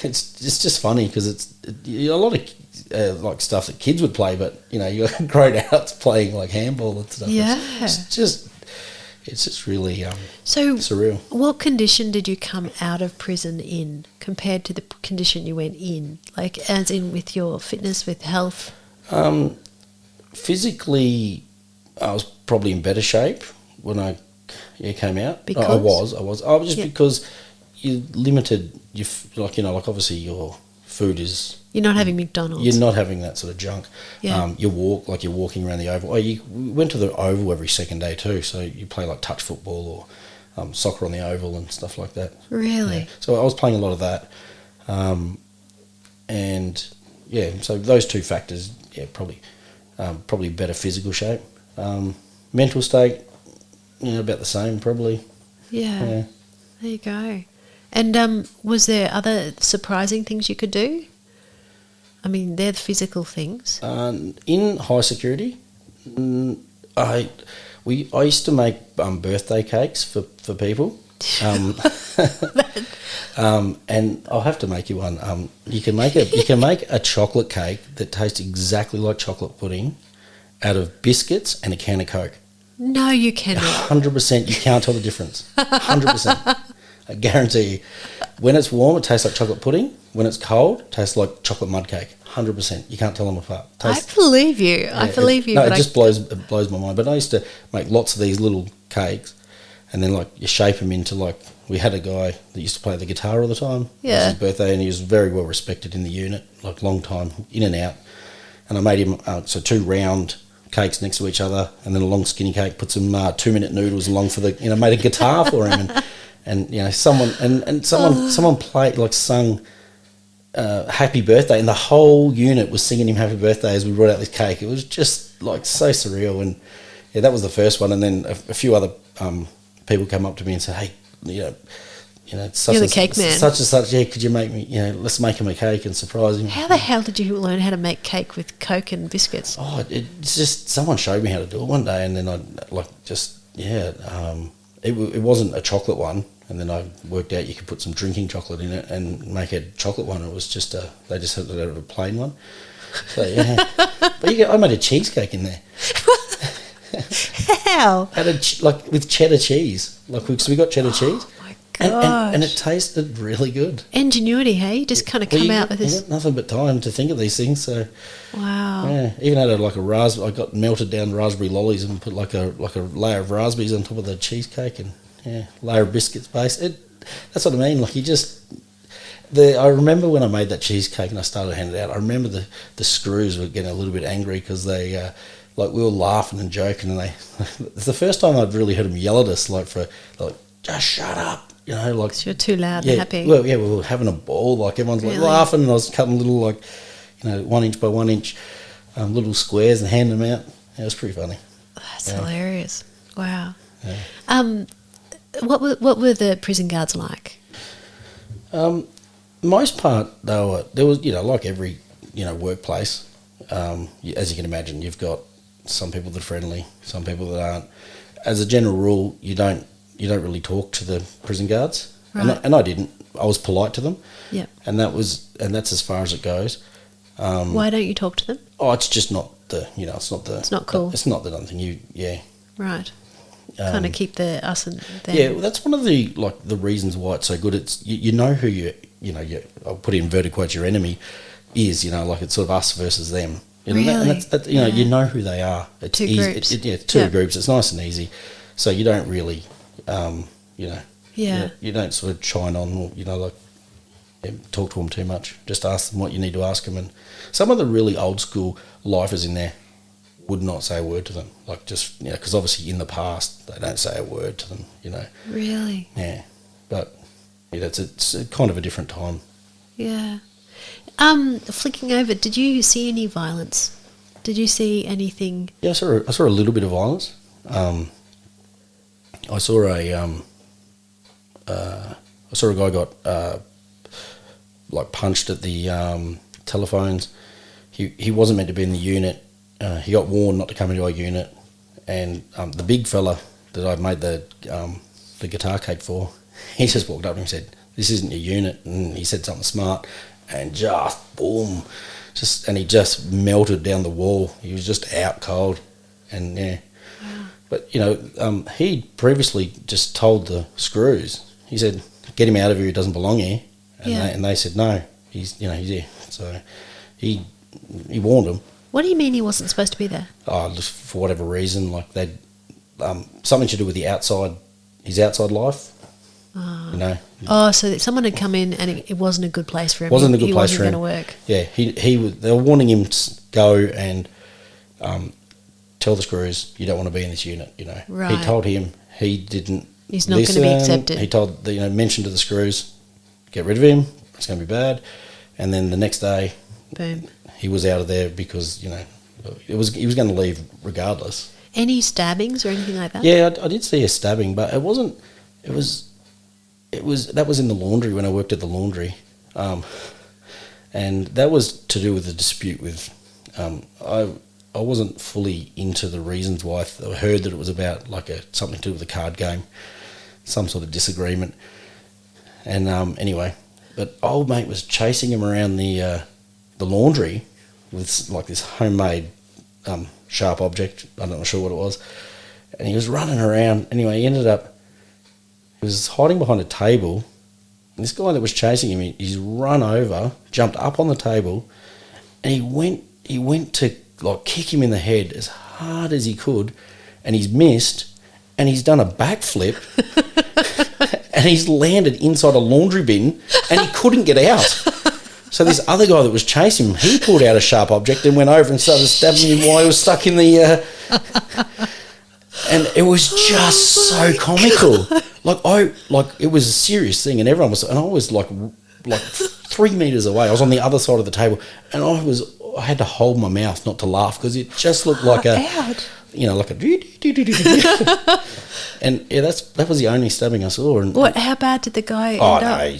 it's just funny because it's a lot of stuff that kids would play, but you got grown outs playing handball and stuff. Yeah, it's just really so surreal. What condition did you come out of prison in compared to the condition you went in? As in with your fitness, with health? Physically, I was probably in better shape when I came out. Because? I was because you limited obviously your food is... You're not having McDonald's. You're not having that sort of junk. Yeah. You're walking around the oval. We went to the oval every second day too, so you play touch football or soccer on the oval and stuff like that. Really? Yeah. So I was playing a lot of that. So those two factors, probably better physical shape. Mental state, about the same probably. Yeah. There you go. And was there other surprising things you could do? I mean, they're the physical things. In high security, I used to make birthday cakes for people. And I'll have to make you one. You can make a chocolate cake that tastes exactly like chocolate pudding out of biscuits and a can of Coke. No, you cannot. 100%. You can't tell the difference. 100%. I guarantee you. When it's warm, it tastes like chocolate pudding. When it's cold, it tastes like chocolate mud cake. 100%. You can't tell them apart. I believe you. Yeah, I believe you. No, it just blows my mind. But I used to make lots of these little cakes, and then you shape them into we had a guy that used to play the guitar all the time. Yeah. It was his birthday, and he was very well respected in the unit, long time, in and out. And I made him 2 round cakes next to each other, and then a long skinny cake, put some 2-minute noodles along for the, made a guitar for him, and someone played, like, sung happy birthday, and the whole unit was singing him happy birthday as we brought out this cake. It was just, like, so surreal. And yeah, that was the first one. And then a few other people came up to me and said, hey, such You're the and cake man. such and such, could you make me, let's make him a cake and surprise him. How the hell did you learn how to make cake with Coke and biscuits? Oh, it's just, someone showed me how to do it one day, and then it wasn't a chocolate one, and then I worked out you could put some drinking chocolate in it and make a chocolate one. It was just they just had it out of a plain one. So yeah, but I made a cheesecake in there. How? With cheddar cheese, so we got cheddar cheese. Gosh. And it tasted really good. Ingenuity, hey? You just kind of come out with this. You got nothing but time to think of these things. So wow. Yeah, even had a raspberry. I got melted down raspberry lollies and put like a layer of raspberries on top of the cheesecake, and layer of biscuits base. That's what I mean. Like, I remember when I made that cheesecake and I started handing it out. I remember the screws were getting a little bit angry because they. We were laughing and joking, and it's the first time I'd really heard them yell at us, just shut up. So you're too loud and happy. Well, yeah, we were having a ball. Like, everyone's really? Laughing, and I was cutting little 1 inch by 1 inch little squares and handing them out. It was pretty funny. That's hilarious. Wow. Yeah. What were the prison guards like? Most part, there was like every workplace. As you can imagine, you've got some people that are friendly, some people that aren't. As a general rule, you don't really talk to the prison guards, right. and I didn't. I was polite to them. Yeah. And that's as far as it goes. Why don't you talk to them? Oh, it's just not the. It's not cool. It's not the done thing. Right. Kind of keep the us and them. Yeah, well, that's one of the the reasons why it's so good. It's you know who I'll put in inverted quotes, your enemy is. It's sort of us versus them. Really? And that's you know who they are. It's two easy. groups. Two groups. It's nice and easy. So you don't really, Yeah. You don't sort of chime on, or, talk to them too much. Just ask them what you need to ask them. And some of the really old school lifers in there would not say a word to them. Because obviously in the past they don't say a word to them, Really? Yeah. But it's kind of a different time. Yeah. Flicking over, did you see any violence? Did you see anything? Yeah, I saw a little bit of violence. I saw a guy got punched at the telephones. He wasn't meant to be in the unit. He got warned not to come into our unit, and the big fella that I made the guitar cake for, he just walked up and said, "This isn't your unit," and he said something smart, and just boom, and he just melted down the wall. He was just out cold, and yeah. Wow. But he'd previously just told the screws. He said, "Get him out of here. He doesn't belong here." And they said, "No, he's here." So he warned them. What do you mean he wasn't supposed to be there? Oh, just for whatever reason, they'd something to do with his outside life. Oh. Oh, so someone had come in and it wasn't a good place for him. Wasn't a good place for him. He wasn't going to work. Yeah, they were warning him to go and tell the screws you don't want to be in this unit. Right. He told him he didn't. He's not going to be accepted. He told mentioned to the screws, get rid of him. It's going to be bad. And then the next day, boom, he was out of there because he was going to leave regardless. Any stabbings or anything like that? Yeah, I did see a stabbing, but it wasn't. That was in the laundry when I worked at the laundry, and that was to do with a dispute with. I wasn't fully into the reasons why. I heard that it was about something to do with a card game, some sort of disagreement, and anyway, but old mate was chasing him around the laundry with this homemade sharp object. I'm not sure what it was, and he was running around. Anyway, he ended up. He was hiding behind a table. And this guy that was chasing him, he's run over, jumped up on the table, and he went to kick him in the head as hard as he could, and he's missed, and he's done a backflip, and he's landed inside a laundry bin, and he couldn't get out. So this other guy that was chasing him, he pulled out a sharp object and went over and started stabbing him while he was stuck in the... and it was just so comical. It was a serious thing, and everyone was... And I was like 3 meters away. I was on the other side of the table, and I had to hold my mouth not to laugh because it just looked like like a... And yeah, that was the only stabbing I saw. And, how bad did the guy end up?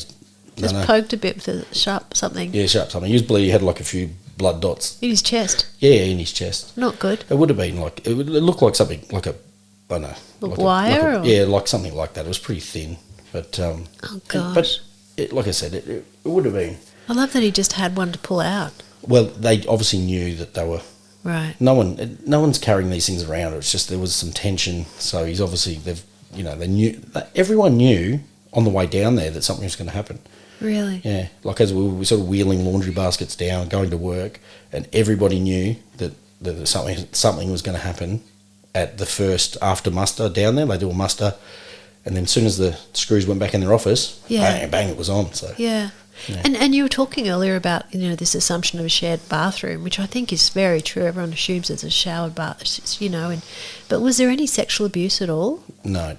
Just poked a bit with a sharp something. Yeah, sharp something. He had like a few blood dots. In his chest? Yeah, in his chest. Not good. It would have been it looked like something, like a, I don't know. Like wire? Like something like that. It was pretty thin. But, oh, gosh. But like I said, it would have been. I love that he just had one to pull out. Well, they obviously knew that they were... Right. No one's carrying these things around. It's just there was some tension. So he's obviously, they knew... Everyone knew on the way down there that something was going to happen. Really? Yeah, like as we were sort of wheeling laundry baskets down, going to work, and everybody knew that something was going to happen at the first after muster down there. They do a muster, and then as soon as the screws went back in their office, bang, bang, it was on. So yeah. And you were talking earlier about this assumption of a shared bathroom, which I think is very true. Everyone assumes it's a showered bath, but was there any sexual abuse at all? No.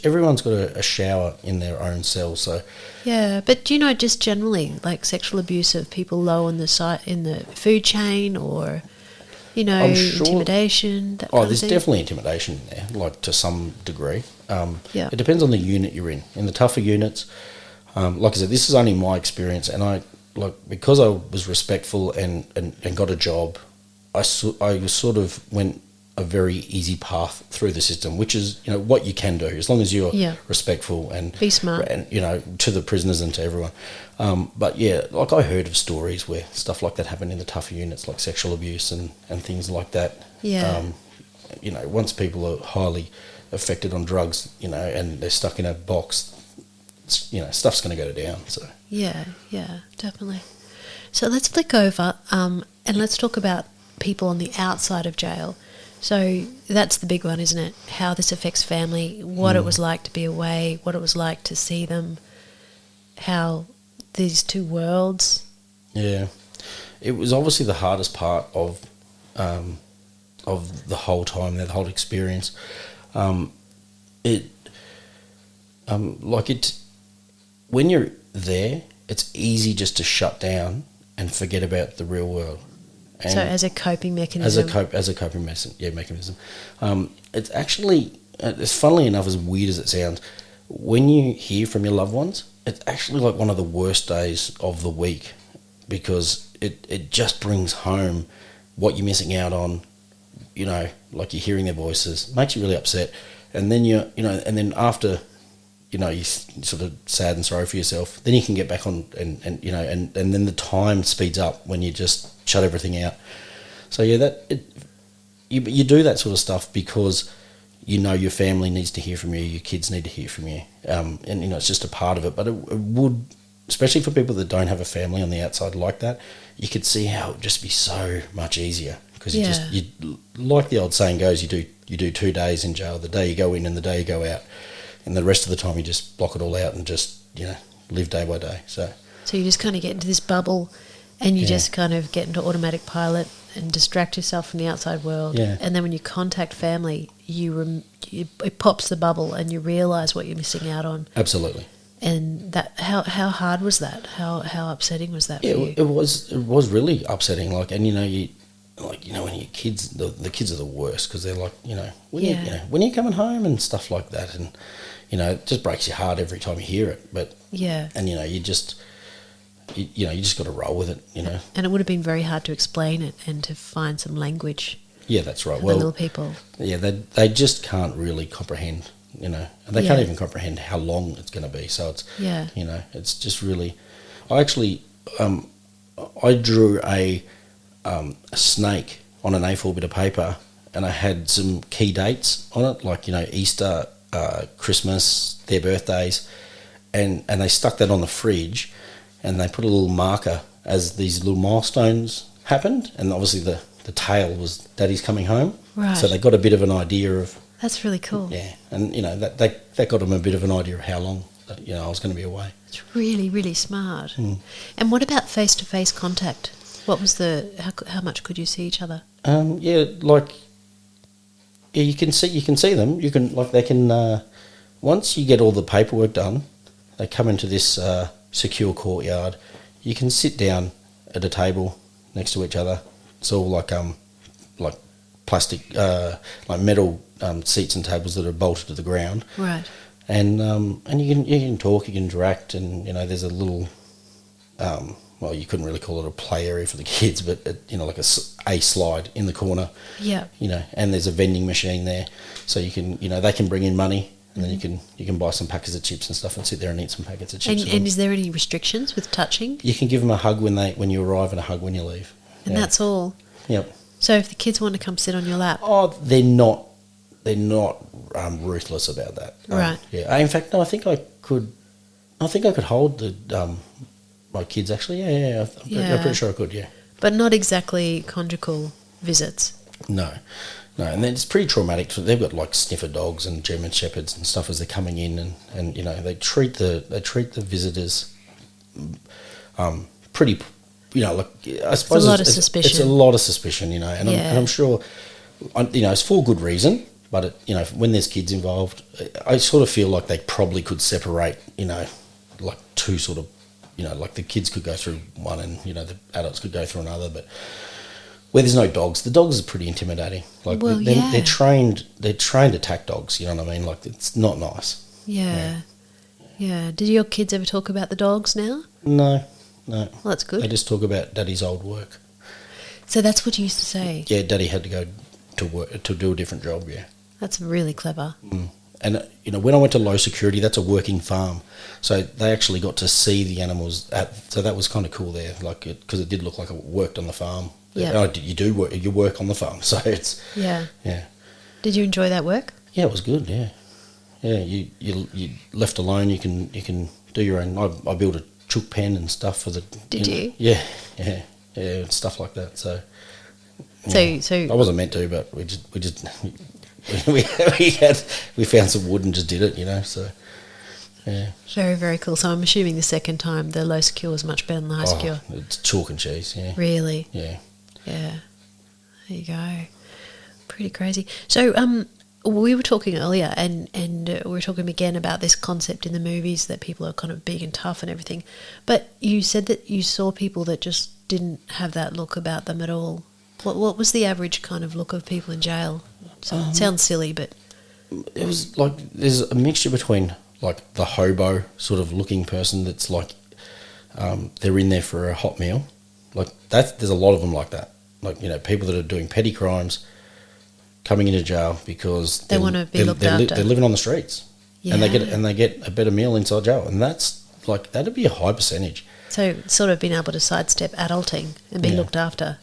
Everyone's got a shower in their own cell, so... Yeah, but just generally, like sexual abuse of people low in the food chain or, I'm sure, intimidation, that kind of there's thing? definitely intimidation there, like to some degree. Yeah. It depends on the unit you're in. In the tougher units... like I said, this is only my experience, and because I was respectful and got a job, I sort of went a very easy path through the system, which is what you can do as long as you're respectful and be smart, and to the prisoners and to everyone. But yeah, like I heard of stories where stuff like that happened in the tougher units, like sexual abuse and things like that. Yeah. Once people are highly affected on drugs, and they're stuck in a box. Stuff's going to go down. So yeah, definitely. So let's flick over and let's talk about people on the outside of jail. So that's the big one, isn't it? How this affects family, what it was like to be away, what it was like to see them, how these two worlds. Yeah, it was obviously the hardest part of the whole time there, the whole experience. When you're there, it's easy just to shut down and forget about the real world. And so as a coping mechanism? As a coping mechanism. It's actually, funnily enough, as weird as it sounds, when you hear from your loved ones, it's actually like one of the worst days of the week because it just brings home what you're missing out on, like you're hearing their voices, makes you really upset. And then and then after... you sort of sad and sorry for yourself. Then you can get back on, and then the time speeds up when you just shut everything out. So yeah, you do that sort of stuff because your family needs to hear from you, your kids need to hear from you, and it's just a part of it. But it would, especially for people that don't have a family on the outside like that, you could see how it would just be so much easier because you like the old saying goes, you do 2 days in jail, the day you go in and the day you go out. And the rest of the time you just block it all out and just, live day by day. So you just kind of get into this bubble and you just kind of get into automatic pilot and distract yourself from the outside world. Yeah. And then when you contact family, it pops the bubble and you realise what you're missing out on. Absolutely. And that how hard was that? How upsetting was that for you? It was really upsetting. When your kids, the kids are the worst because they're like, when are you coming home and stuff like that. And, it just breaks your heart every time you hear it. But and you just got to roll with it. And it would have been very hard to explain it and to find some language. Yeah, that's right. For the little people. Yeah, they just can't really comprehend. And they can't even comprehend how long it's going to be. So it's it's just really. I actually I drew a snake on an A4 bit of paper, and I had some key dates on it, like Easter, Christmas, their birthdays, and they stuck that on the fridge, and they put a little marker as these little milestones happened, and obviously the tail was Daddy's coming home, right? So they got a bit of an idea of. That's really cool. Yeah, and that got them a bit of an idea of how long I was going to be away. It's really, really smart. And what about face-to-face contact? What was how much could you see each other? You can see them. You can they can once you get all the paperwork done, they come into this secure courtyard. You can sit down at a table next to each other. It's all like plastic, like metal seats and tables that are bolted to the ground. Right. And you can talk, you can interact, and there's a little, well, you couldn't really call it a play area for the kids, but like a slide in the corner. Yeah. And there's a vending machine there, so you can they can bring in money, and then you can buy some packets of chips and stuff and sit there and eat some packets of chips. And is there any restrictions with touching? You can give them a hug when you arrive and a hug when you leave. And that's all. Yep. So if the kids want to come sit on your lap, they're not ruthless about that. Right. Yeah. In fact, no. I think I could hold the my kids actually. Yeah. I'm pretty sure I could. Yeah. But not exactly conjugal visits. No. And then it's pretty traumatic. They've got like sniffer dogs and German shepherds and stuff as they're coming in, and they treat the visitors pretty. I suppose it's a lot of suspicion. It's a lot of suspicion, and I'm sure, it's for good reason. But when there's kids involved, I sort of feel like they probably could separate, like two sort of, like the kids could go through one and the adults could go through another. But where there's no dogs, the dogs are pretty intimidating. Like they're trained attack dogs. You know what I mean? Like it's not nice. Yeah. Did your kids ever talk about the dogs now? No. Well, that's good. They just talk about Daddy's old work. So that's what you used to say? Yeah, Daddy had to go to work to do a different job, yeah. That's really clever. And, when I went to low security, that's a working farm. So they actually got to see the animals. So that was kind of cool there, because it did look like it worked on the farm. Yeah. You work on the farm, so it's... Yeah. Yeah. Did you enjoy that work? Yeah, it was good, yeah. Yeah, you left alone, you can do your own... I built a chook pen and stuff for the... Did you? Yeah, stuff like that, so... So I wasn't meant to, but we found some wood and just did it, so... Yeah. Very, very cool. So I'm assuming the second time the low secure was much better than the high secure. It's chalk and cheese, yeah. Really? Yeah. Yeah. There you go. Pretty crazy. So we were talking earlier and we were talking again about this concept in the movies that people are kind of big and tough and everything. But you said that you saw people that just didn't have that look about them at all. What was the average kind of look of people in jail? So it sounds silly, but... It was like there's a mixture between... like the hobo sort of looking person that's like they're in there for a hot meal. Like there's a lot of them like that. Like, people that are doing petty crimes coming into jail because they want to be looked after. They're living on the streets. Yeah. And they get a better meal inside jail. And that's like that'd be a high percentage. So sort of being able to sidestep adulting and be looked after.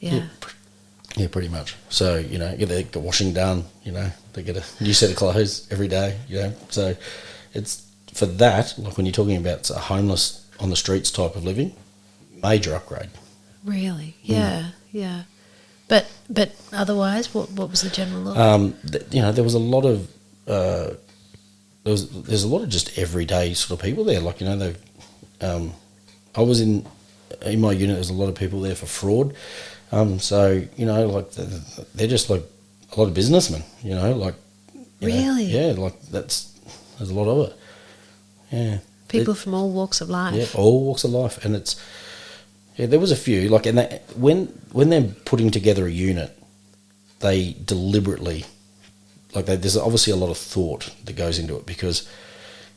Yeah. Yeah, pretty much. So, they get washing done, they get a new set of clothes every day, So it's for that, like when you're talking about a homeless on the streets type of living, major upgrade. Really? Yeah, yeah. But otherwise, what was the general look? There was a lot of there's a lot of just everyday sort of people there. Like, they I was in my unit. There's a lot of people there for fraud. So, like they're just like a lot of businessmen, Really? Yeah, like there's a lot of it. Yeah. People from all walks of life. Yeah, all walks of life. And there was a few, like, and when they're putting together a unit, they deliberately, there's obviously a lot of thought that goes into it because,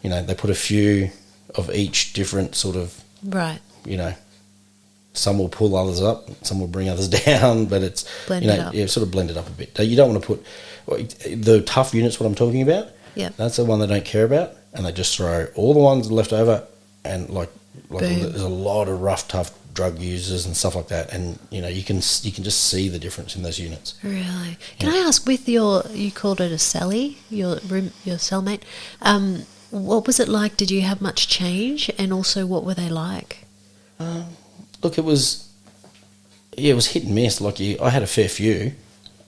they put a few of each different sort of, right. Some will pull others up, some will bring others down, but it's blend it up. Yeah, sort of blend it up a bit. You don't want to put the tough units. What I'm talking about, yeah, that's the one they don't care about, and they just throw all the ones left over, and like there's a lot of rough, tough drug users and stuff like that, and you can just see the difference in those units. Really? Can I ask, with you called it a cellie, your cellmate? What was it like? Did you have much change, and also what were they like? Look, it was hit and miss. Like I had a fair few,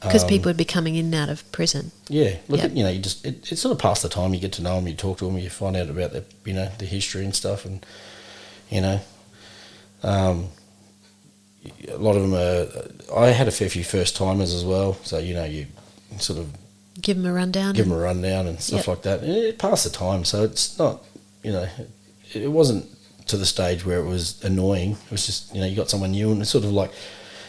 Because people would be coming in and out of prison. Yeah, look Yep. at, you know, you just it's sort of past the time. You get to know them, you talk to them, you find out about the, you know, the history and stuff, and you know, a lot of them are. I had a fair few first timers as well, so you know, you sort of Give them a rundown. give them a rundown and stuff Yep. like that. And it passed the time, so it's not, you know, it wasn't to the stage where it was annoying. It was just, you know, you got someone new, and it's sort of like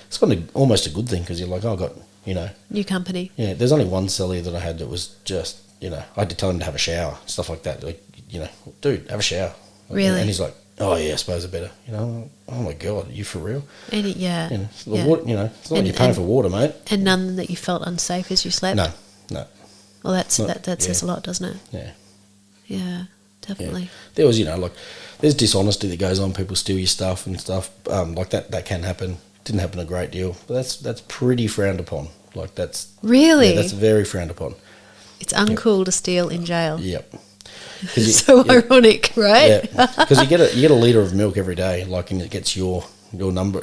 it's kind of almost a good thing because you're like, oh, I got, you know, New company. yeah. There's only one cellie that I had that was just, you know, I had to tell him to have a shower, stuff like that. Like, you know, dude, have a shower. Really? And he's like, oh yeah, I suppose I better. You know, oh my god, are you for real? And You know, it's the yeah. water, you know, it's not like you're paying for water, mate. And none that you felt unsafe as you slept? No, no, Well, that yeah. says a lot, doesn't it? yeah. Yeah, definitely. There was, you know, like there's dishonesty that goes on. People steal your stuff and stuff like that. That can happen. Didn't happen a great deal, but that's pretty frowned upon. Like that's Really? yeah, that's very frowned upon. It's uncool to steal in jail. Yep. So ironic, right? Yeah, because you get a litre of milk every day, like, and it gets your number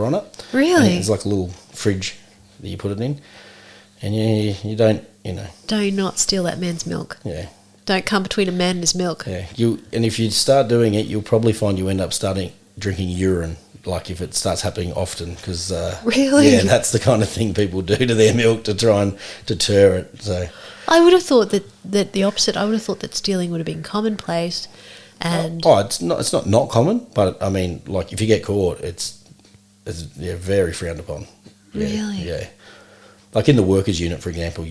on it. Really? And it's like a little fridge that you put it in, and you don't, you know. Do not steal that man's milk. Yeah. Don't come between a man and his milk. Yeah. And if you start doing it, you'll probably find you end up starting drinking urine. Like if it starts happening often, because Really? yeah, that's the kind of thing people do to their milk to try and deter it. So I would have thought that the opposite. I would have thought that stealing would have been commonplace, and it's not common, but I mean, like if you get caught, it's yeah, very frowned upon. Yeah, Really? Yeah. Like in the workers' unit, for example,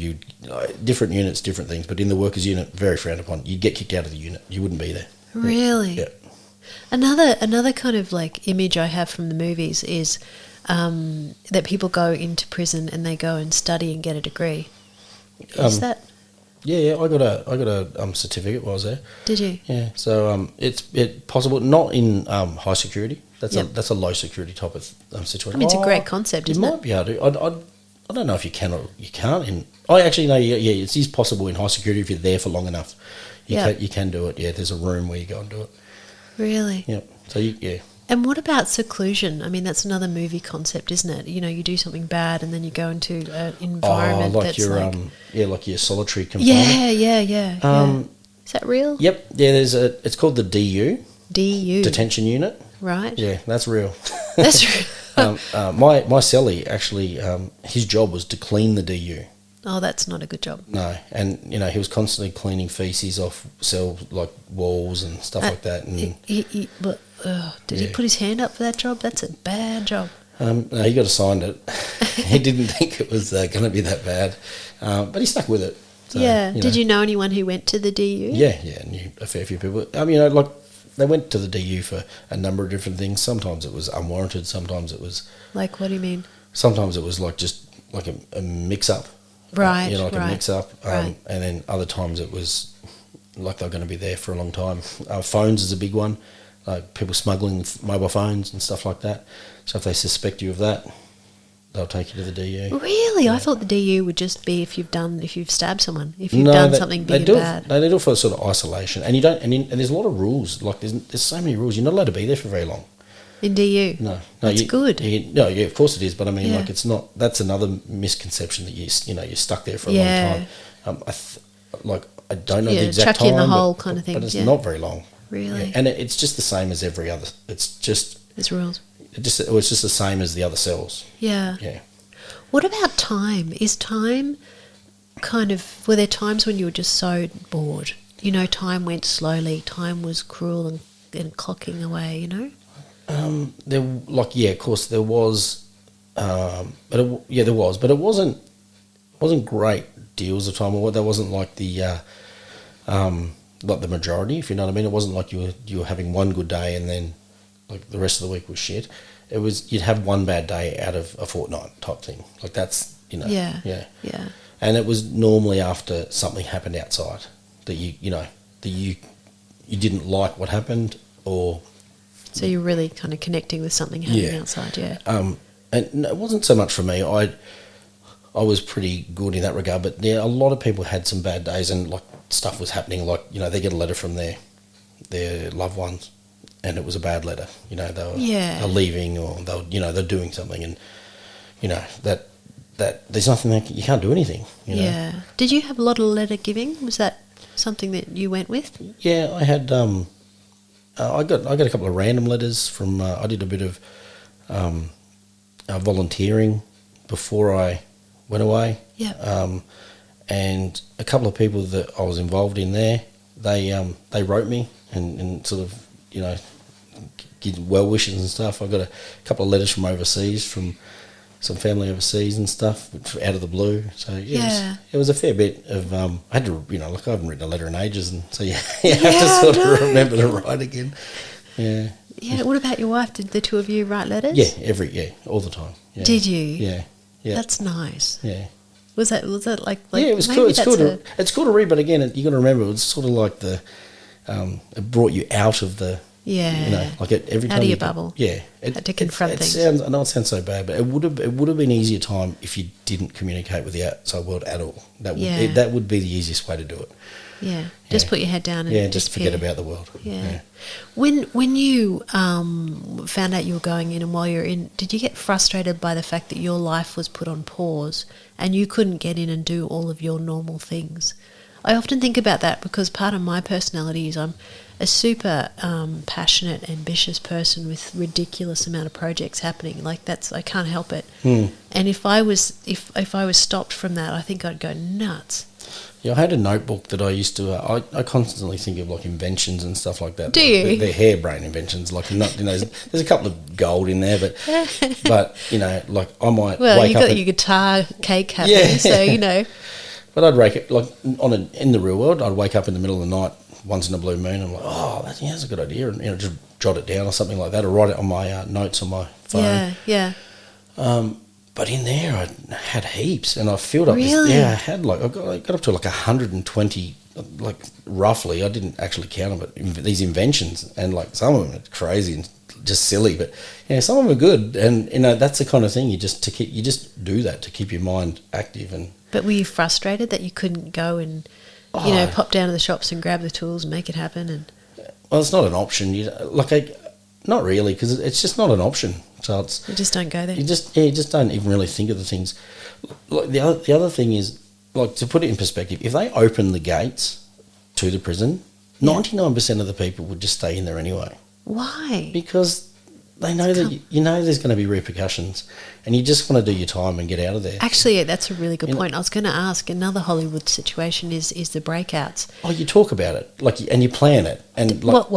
different units, different things, but in the workers' unit, very frowned upon. You'd get kicked out of the unit. You wouldn't be there. really. Yeah. Another kind of like image I have from the movies is that people go into prison and they go and study and get a degree. Is that? Yeah, I got a certificate while I was there. Did you? Yeah, so it's possible, not in high security. That's Yep. that's a low security type of situation. I mean, it's a great concept, You isn't might it? be able to. I don't know if you can or you can't. I actually know. Yeah, it is possible in high security if you're there for long enough. You can do it. Yeah, there's a room where you go and do it. Really? Yep. So yeah. And what about seclusion? I mean, that's another movie concept, isn't it? You know, you do something bad and then you go into an environment like that's your like... like your solitary confinement. Yeah. Is that real? Yep. Yeah. It's called the DU, DU. detention unit. Right. Yeah, that's real. That's real. My cellie actually, his job was to clean the DU. Oh, that's not a good job. No, and you know he was constantly cleaning feces off cell like walls and stuff like that. And did he put his hand up for that job? That's a bad job. no, he got assigned it. He didn't think it was going to be that bad, but he stuck with it. So, yeah. you Did know. you know anyone who went to the DU? Yeah, knew a fair few people. You know, like they went to the DU for a number of different things. Sometimes it was unwarranted. Sometimes it was. Like, what do you mean? Sometimes it was like just like a mix up. Right. You know, like right. a mix up. Right. And then other times it was like they're going to be there for a long time. Phones is a big one. Like people smuggling mobile phones and stuff like that. So if they suspect you of that, they'll take you to the DU. Really? I thought the DU would just be if you've stabbed someone, if you've done something big and bad. They do it for sort of isolation, and you don't. And there's a lot of rules. Like there's so many rules. You're not allowed to be there for very long. In DU? No, That's good. No, yeah, of course it is. But I mean, Yeah. like it's not. That's another misconception that you're stuck there for a Yeah. long time. I don't know the exact chuck time. you in the hole kind of thing. But it's yeah. not very long. Really? Yeah. And it's just the same as every other. It's just. There's rules. It's just the same as the other cells. Yeah. Yeah. What about time? Is time kind of... Were there times when you were just so bored? You know, time went slowly. Time was cruel and clocking away, you know? Of course there was, there was, but it wasn't great deals of time. Or there wasn't like the majority, if you know what I mean. It wasn't like you were having one good day and then like the rest of the week was shit. It was you'd have one bad day out of a fortnight type thing. Like that's Yeah. And it was normally after something happened outside that you didn't like what happened or. So you're really kind of connecting with something happening outside, yeah. And it wasn't so much for me. I was pretty good in that regard, but yeah, a lot of people had some bad days and like stuff was happening. Like they get a letter from their loved ones, and it was a bad letter. They're leaving or they're doing something, and that that there's nothing you can't do anything. You know? Yeah. Did you have a lot of letter giving? Was that something that you went with? Yeah, I had. I got a couple of random letters from. I did a bit of volunteering before I went away. Yeah. And a couple of people that I was involved in there, they wrote me and sort of, you know, give well wishes and stuff. I got a couple of letters from overseas, from some family overseas and stuff, out of the blue. So it was a fair bit of. I had to, you know, like I haven't written a letter in ages, and so you have to sort of remember to write again. Yeah. Yeah. What about your wife? Did the two of you write letters? Yeah, all the time. Yeah. Did you? Yeah. That's nice. Yeah. Was that like yeah, it was cool. It's cool to read, but again, you got to remember, it's sort of like it brought you out of the. Yeah. You know, like every time out of your bubble. Yeah. Had to confront things. I know it sounds so bad, but it would have been an easier time if you didn't communicate with the outside world at all. That would be the easiest way to do it. Yeah. Just put your head down and just forget about the world. Yeah. When you found out you were going in, and while you're in, did you get frustrated by the fact that your life was put on pause and you couldn't get in and do all of your normal things? I often think about that because part of my personality is I'm a super passionate, ambitious person with ridiculous amount of projects happening. Like I can't help it. And if I was stopped from that, I think I'd go nuts. Yeah, I had a notebook that I used to. I constantly think of like inventions and stuff like that. Do like you? They're harebrained inventions. Like not, you know, there's a couple of gold in there, but you know, like I might. Well, wake you up got your guitar cake happening, so you know. But I'd wake up, like in the real world, I'd wake up in the middle of the night once in a blue moon. I'm like, oh, that's a good idea, and, you know, just jot it down or something like that, or write it on my notes on my phone. Yeah. But in there, I had heaps, and I filled up. Really? I had I got up to like 120, like roughly. I didn't actually count them, but these inventions, and like some of them are crazy and just silly, but some of them are good, and you know that's the kind of thing you just do that to keep your mind active. And but were you frustrated that you couldn't go and pop down to the shops and grab the tools and make it happen? And well, it's not an option. Not really, because it's just not an option. So you just don't go there. You just don't even really think of the things. Like the other thing is, like, to put it in perspective, if they open the gates to the prison, 99% of the people would just stay in there anyway. Why? Because they know that there's going to be repercussions, and you just want to do your time and get out of there. Actually, that's a really good point. I was going to ask, another Hollywood situation is the breakouts. Oh, you talk about it, and you plan it, and what?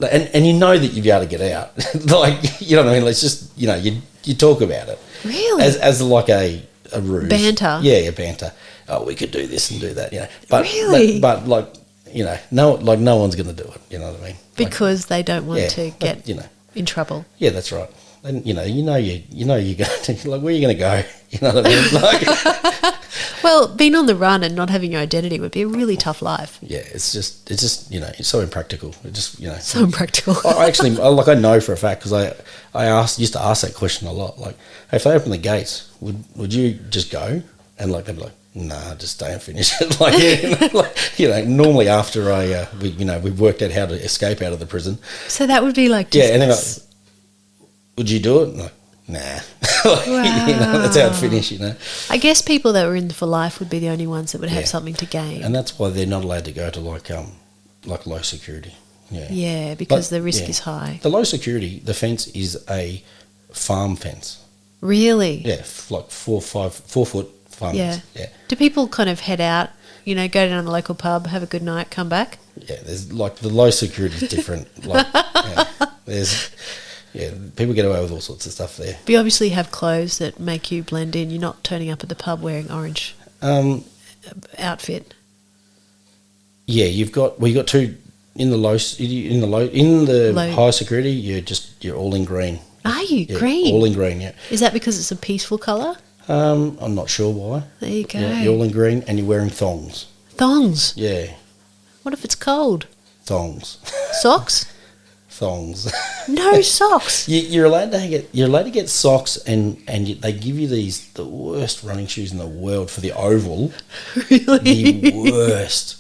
And you know that you'll be able to get out. You know what I mean? It's just, you talk about it. Really? As like a ruse. Banter. Yeah, banter. Oh, we could do this and do that. But really? But no one's going to do it. You know what I mean? Because they don't want to get in trouble. Yeah, that's right. And you're going to where are you going to go? You know what I mean? Well, being on the run and not having your identity would be a really tough life. Yeah, it's just it's so impractical. It just so impractical. I actually I know for a fact, because I used to ask that question a lot. Like, hey, if they open the gates, would you just go? And they'd be like, nah, just stay and finish it. Normally after we've worked out how to escape out of the prison. So that would be like, and then would you do it? And like, nah. Wow. That's how it finished. I guess people that were in for life would be the only ones that would have something to gain. And that's why they're not allowed to go to like low security. Yeah. Yeah, because the risk is high. The low security, the fence is a farm fence. Really? Yeah, like 4 foot farm fence. Yeah. Do people kind of head out, go down to the local pub, have a good night, come back? Yeah, there's the low security is different. People get away with all sorts of stuff there. But you obviously have clothes that make you blend in. You're not turning up at the pub wearing orange outfit. Yeah, you got two in the high security. You're all in green. Are you green? All in green. Yeah. Is that because it's a peaceful colour? I'm not sure why. There you go. Yeah, you're all in green, and you're wearing thongs. Thongs. Yeah. What if it's cold? Thongs. Socks. Thongs. No socks. You're allowed to get socks, and they give you the worst running shoes in the world for the oval. Really? The worst.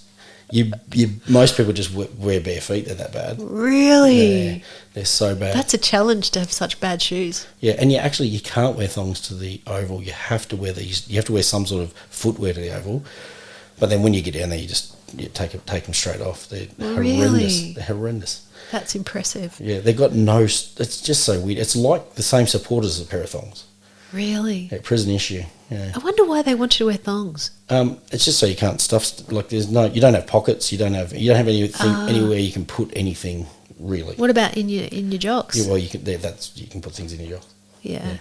Most people just wear bare feet. They're that bad. Really? Yeah, they're so bad. That's a challenge to have such bad shoes. Yeah, and you can't wear thongs to the oval. You have to wear these. You have to wear some sort of footwear to the oval. But then when you get down there, you take them straight off. They're horrendous. They're horrendous. That's impressive. Yeah, they've got no. It's just so weird. It's like the same supporters as a pair of thongs. Really? Yeah, prison issue. Yeah. I wonder why they want you to wear thongs. It's just so you can't stuff. Like you don't have pockets. You don't have anything anywhere you can put anything really. What about in your jocks? Yeah, well, you can put things in your jocks. Yeah.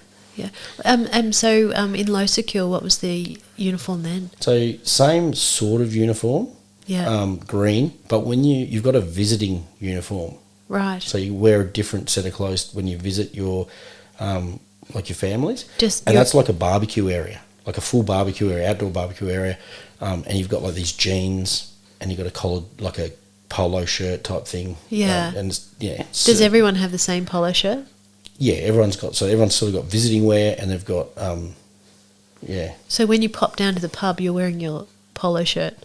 So in low secure, what was the uniform then? So same sort of uniform. Yeah. Green, but when you've got a visiting uniform. Right. So you wear a different set of clothes when you visit your your families. And that's like a barbecue area, like a full barbecue area, outdoor barbecue area. And you've got like these jeans and you've got a collared, like a polo shirt type thing. Yeah. Does everyone have the same polo shirt? Yeah, everyone's sort of got visiting wear and they've got, So when you pop down to the pub, you're wearing your polo shirt.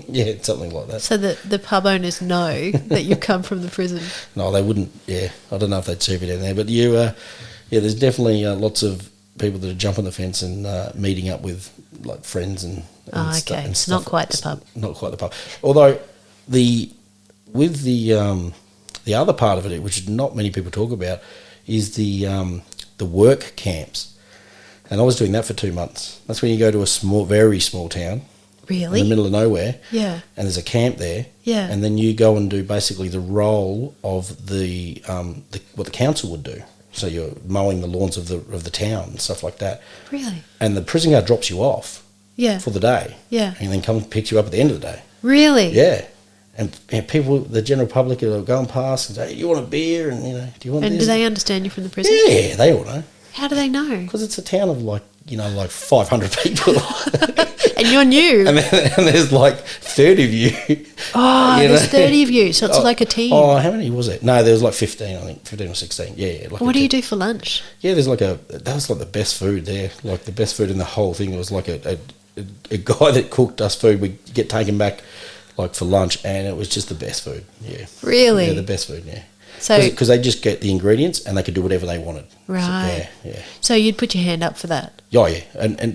Yeah, something like that. So that the pub owners know that you've come from the prison. No, they wouldn't. Yeah, I don't know if they'd serve it down there, but there's definitely lots of people that are jumping the fence and meeting up with like friends and okay, it's not quite the pub. Not quite the pub. Although the other part of it, which not many people talk about, is the work camps. And I was doing that for 2 months. That's when you go to a very small town. Really? In the middle of nowhere. Yeah. And there's a camp there. Yeah. And then you go and do basically the role of what the council would do. So you're mowing the lawns of the town and stuff like that. Really? And the prison guard drops you off. Yeah. For the day. Yeah. And then comes and picks you up at the end of the day. Really? Yeah. And people, the general public, are going past and say, hey, "You want a beer?" And do you want this? And do they understand you from the prison? Yeah, they all know. How do they know? Because it's a town of like 500 people. And you're new. And there's like 30 of you. Oh, there's 30 of you, so it's like a team. Oh, how many was it? No, there was like 15, I think, 15 or 16. Yeah. Like what do you do for lunch? Yeah, there's that was like the best food there, like the best food in the whole thing. It was like a guy that cooked us food. We get taken back like for lunch, and it was just the best food. Yeah. Really? Yeah, the best food. Yeah. So because they just get the ingredients and they could do whatever they wanted. Right. So, yeah. So you'd put your hand up for that. Oh yeah,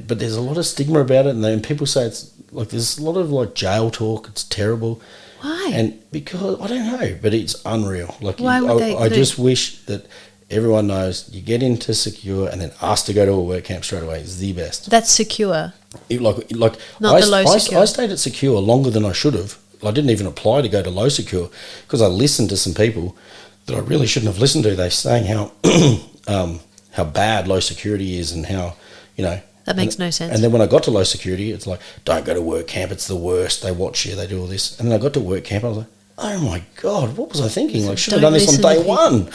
but there's a lot of stigma about it, and people say it's like there's a lot of like jail talk. It's terrible. Why? And because I don't know, but it's unreal. Like why would they? I just wish that everyone knows you get into secure and then ask to go to a work camp straight away is the best. That's secure. Not the low secure. I stayed at secure longer than I should have. I didn't even apply to go to low secure because I listened to some people that I really shouldn't have listened to. They're saying how bad low security is and how, That makes no sense. And then when I got to low security, it's like, don't go to work camp. It's the worst. They watch you. They do all this. And then I got to work camp. I was like, oh my God, what was I thinking? Like, should have done this on day one.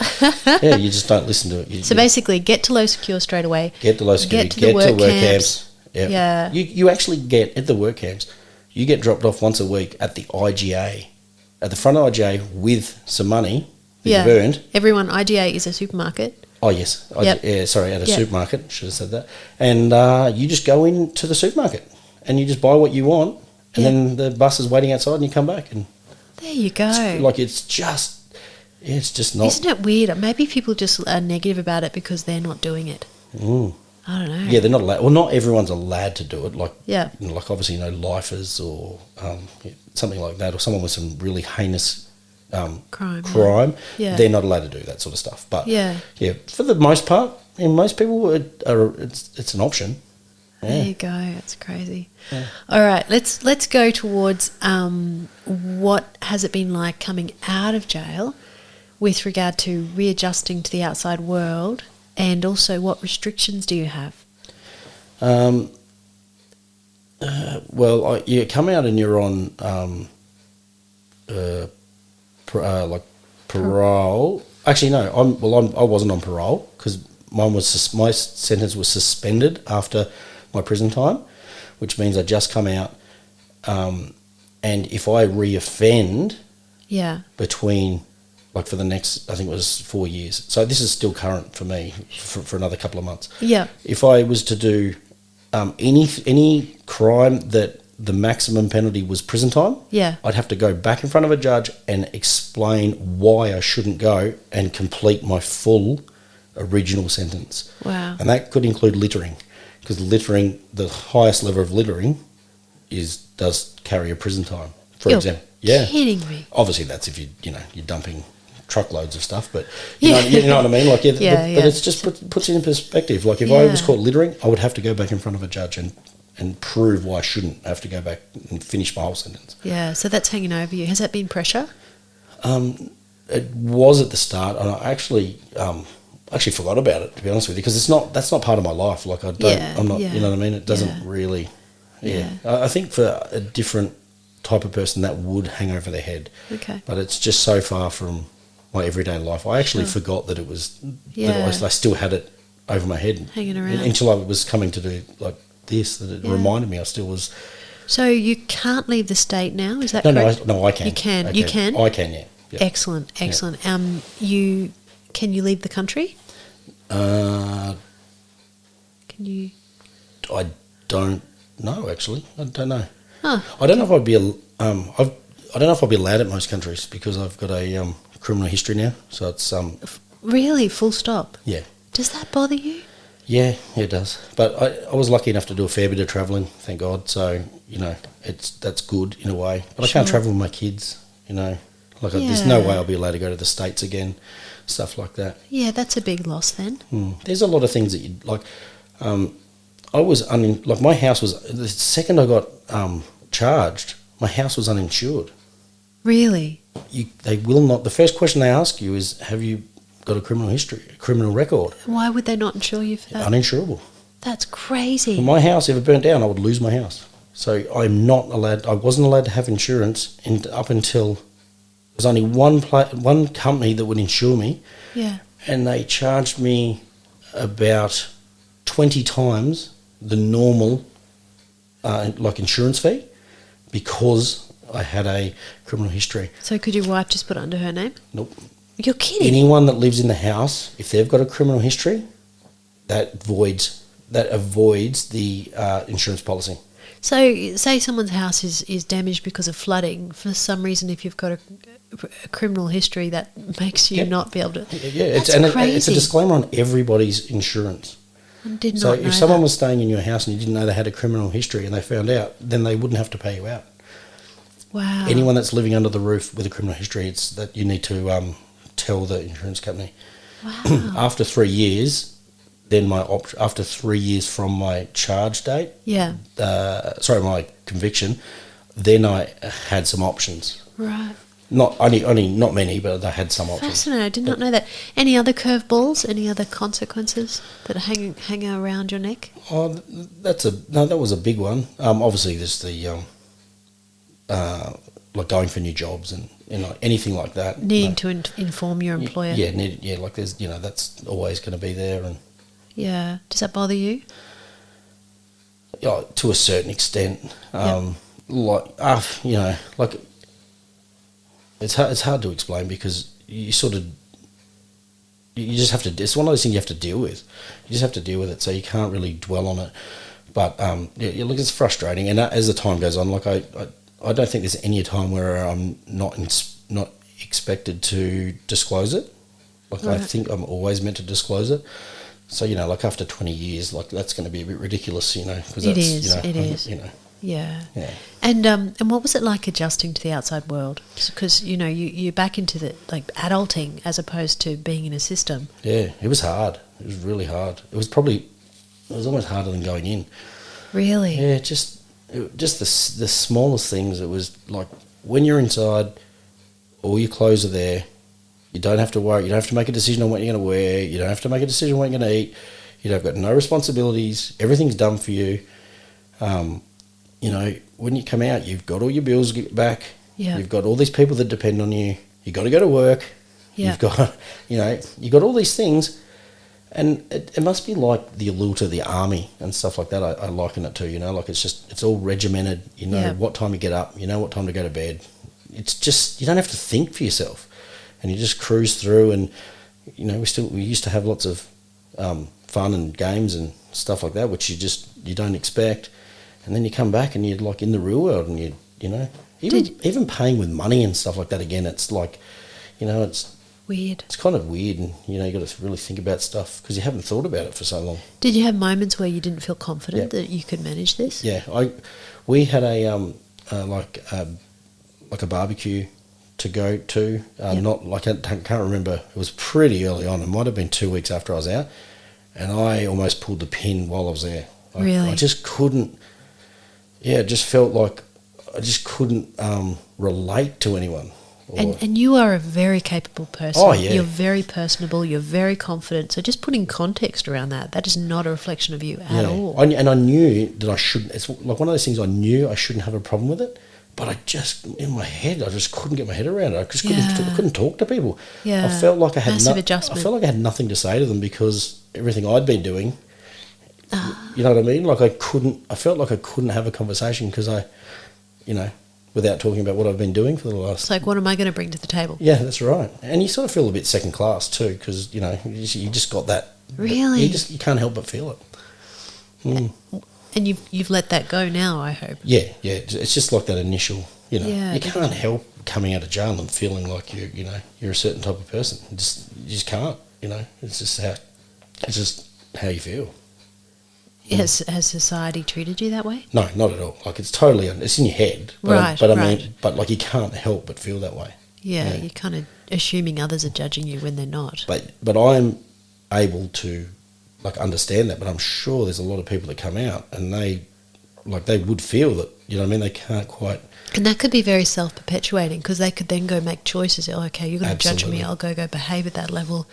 Yeah, you just don't listen to it. So basically, get to low secure straight away. Get to low security. Get to work camps. Yep. Yeah. You actually get, at the work camps, you get dropped off once a week at the IGA, at the front of IGA with some money that you've earned. Everyone, IGA is a supermarket. Oh, yes. Yep. At a supermarket. Should have said that. And you just go into the supermarket and you just buy what you want and then the bus is waiting outside and you come back. And there you go. It's just not... Isn't it weird? Maybe people just are negative about it because they're not doing it. Mm. I don't know. Yeah, they're not allowed. Well, not everyone's allowed to do it. Like obviously, lifers or something like that, or someone with some really heinous crime. Yeah. They're not allowed to do that sort of stuff. But for the most part, and most people, it's an option. Yeah. There you go. That's crazy. Yeah. All right, let's go towards what has it been like coming out of jail with regard to readjusting to the outside world. And also, what restrictions do you have? You come out and you're on parole. Actually, no. I wasn't on parole because my sentence was suspended after my prison time, which means I just come out. And if I reoffend, between for the next, I think it was 4 years. So this is still current for me for another couple of months. Yeah. If I was to do any crime that the maximum penalty was prison time, Yeah. I'd have to go back in front of a judge and explain why I shouldn't go and complete my full original sentence. Wow. And that could include littering, because littering, the highest level of littering, does carry a prison time. For You're example, yeah, kidding me. obviously that's if you're dumping truckloads of stuff, but Yeah. you know what I mean. Like, Yeah, but yeah. it's just puts it in perspective. Like, if I was Yeah. caught littering, I would have to go back in front of a judge and prove why I shouldn't have to go back and finish my whole sentence. Yeah, so that's hanging over you. Has that been pressure? It was at the start, and I actually forgot about it, to be honest with you, because that's not part of my life. Like, I'm not, you know what I mean? It doesn't really. Yeah. I think for a different type of person that would hang over their head. Okay. But it's just so far from my everyday life. I actually forgot that it was. Yeah. That I still had it over my head, Hanging around. until I was coming to do like this. That it reminded me I still was. So you can't leave the state now, is that No, correct? no, I can. You can. I You can? I can. Yeah. Yeah. Excellent. Can you leave the country? Can you? I don't know. Actually, I don't know. Huh. I don't know if I'd be. I don't know if I'll be allowed at most countries, because I've got a criminal history now. So it's Really? Full stop? yeah. Does that bother you? Yeah, it does. But I was lucky enough to do a fair bit of travelling, thank God. So, that's good in a way. But I can't travel with my kids, there's no way I'll be allowed to go to the States again, stuff like that. Yeah, that's a big loss then. There's a lot of things that you like. I was my house was, the second I got charged, my house was uninsured. Really? They will not. The first question they ask you is, have you got a criminal history, a criminal record? Why would they not insure you for that? Uninsurable. That's crazy. If my house ever burnt down, I would lose my house. So I'm not allowed. I wasn't allowed to have insurance up until there was only one company that would insure me. Yeah. And they charged me about 20 times the normal insurance fee, because I had a criminal history. So could your wife just put it under her name? Nope. You're kidding. Anyone that lives in the house, if they've got a criminal history, that avoids the insurance policy. So say someone's house is damaged because of flooding. For some reason, if you've got a criminal history, that makes you not be able to... Yeah, That's crazy. it's a disclaimer on everybody's insurance. I did not So know if someone that. was staying in your house and you didn't know they had a criminal history and they found out, then they wouldn't have to pay you out. Wow. Anyone that's living under the roof with a criminal history, it's that you need to tell the insurance company. Wow. After 3 years, then after 3 years from my charge date, Yeah. my conviction, then I had some options. Right. Not many, but I had some options. Fascinating. I did not know that. Any other curveballs? Any other consequences that are hanging around your neck? Oh, that was a big one. Obviously, there's the like going for new jobs and anything like that. Needing to inform your employer. Yeah, like there's that's always going to be there, and Yeah. Does that bother you? to a certain extent, it's hard to explain, because you just have to. It's one of those things you have to deal with. You just have to deal with it, so you can't really dwell on it. But look, it's frustrating, and as the time goes on, like I don't think there's any time where I'm not expected to disclose it. Like, I think I'm always meant to disclose it. So, like after 20 years, like that's going to be a bit ridiculous, because It that's, is. Yeah. And what was it like adjusting to the outside world? Because you're back into the adulting as opposed to being in a system. Yeah, it was hard. It was really hard. It was almost harder than going in. Really? Yeah, just the smallest things. It was like when you're inside, all your clothes are there. You don't have to worry. You don't have to make a decision on what you're going to wear. You don't have to make a decision on what you're going to eat. You've got no responsibilities. Everything's done for you. When you come out, you've got all your bills back. Yeah. You've got all these people that depend on you. You've got to go to work. Yeah. You've got, you've got all these things. And it must be like the allure to the army and stuff like that. I liken it to, like it's all regimented. What time you get up. You know what time to go to bed. It's just, you don't have to think for yourself. And you just cruise through, and we used to have lots of fun and games and stuff like that, which you don't expect. and then you come back and you're like in the real world, and you know, even paying with money and stuff like that. Again, it's like, you know, it's weird. It's kind of weird, and you know, you got to really think about stuff because you haven't thought about it for so long. Did you have moments where you didn't feel confident that you could manage this? Yeah, we had like a barbecue to go to. Not like I can't remember. It was pretty early on. It might have been 2 weeks after I was out, and I almost pulled the pin while I was there. Really? I just couldn't. Yeah, it just felt like I just couldn't relate to anyone. And you are a very capable person. Oh, yeah. You're very personable. You're very confident. So just putting context around that is not a reflection of you at all. And I knew that I shouldn't. It's like one of those things I knew I shouldn't have a problem with it, but I just, in my head, I just couldn't get my head around it. I just couldn't talk to people. Yeah. I felt like I had Massive adjustment. I felt like I had nothing to say to them because everything I'd been doing, you know what I mean? Like I felt like I couldn't have a conversation because without talking about what I've been doing for the last... It's like, what am I going to bring to the table? Yeah, that's right. And you sort of feel a bit second class too because, you know, you just got that... Really? You can't help but feel it. Mm. And you've let that go now, I hope. Yeah. It's just like that initial, you know... Yeah, you can't help coming out of jail and feeling like you're a certain type of person. You just can't, you know. It's just how you feel. Has society treated you that way? No, not at all. Like it's totally, it's in your head. But Right. I mean, but like you can't help but feel that way. Yeah, you're kind of assuming others are judging you when they're not. But I'm able to like understand that. But I'm sure there's a lot of people that come out and they would feel that, you know what I mean? They can't quite. And that could be very self-perpetuating because they could then go make choices. Oh, okay, you're going to judge me. I'll go behave at that level.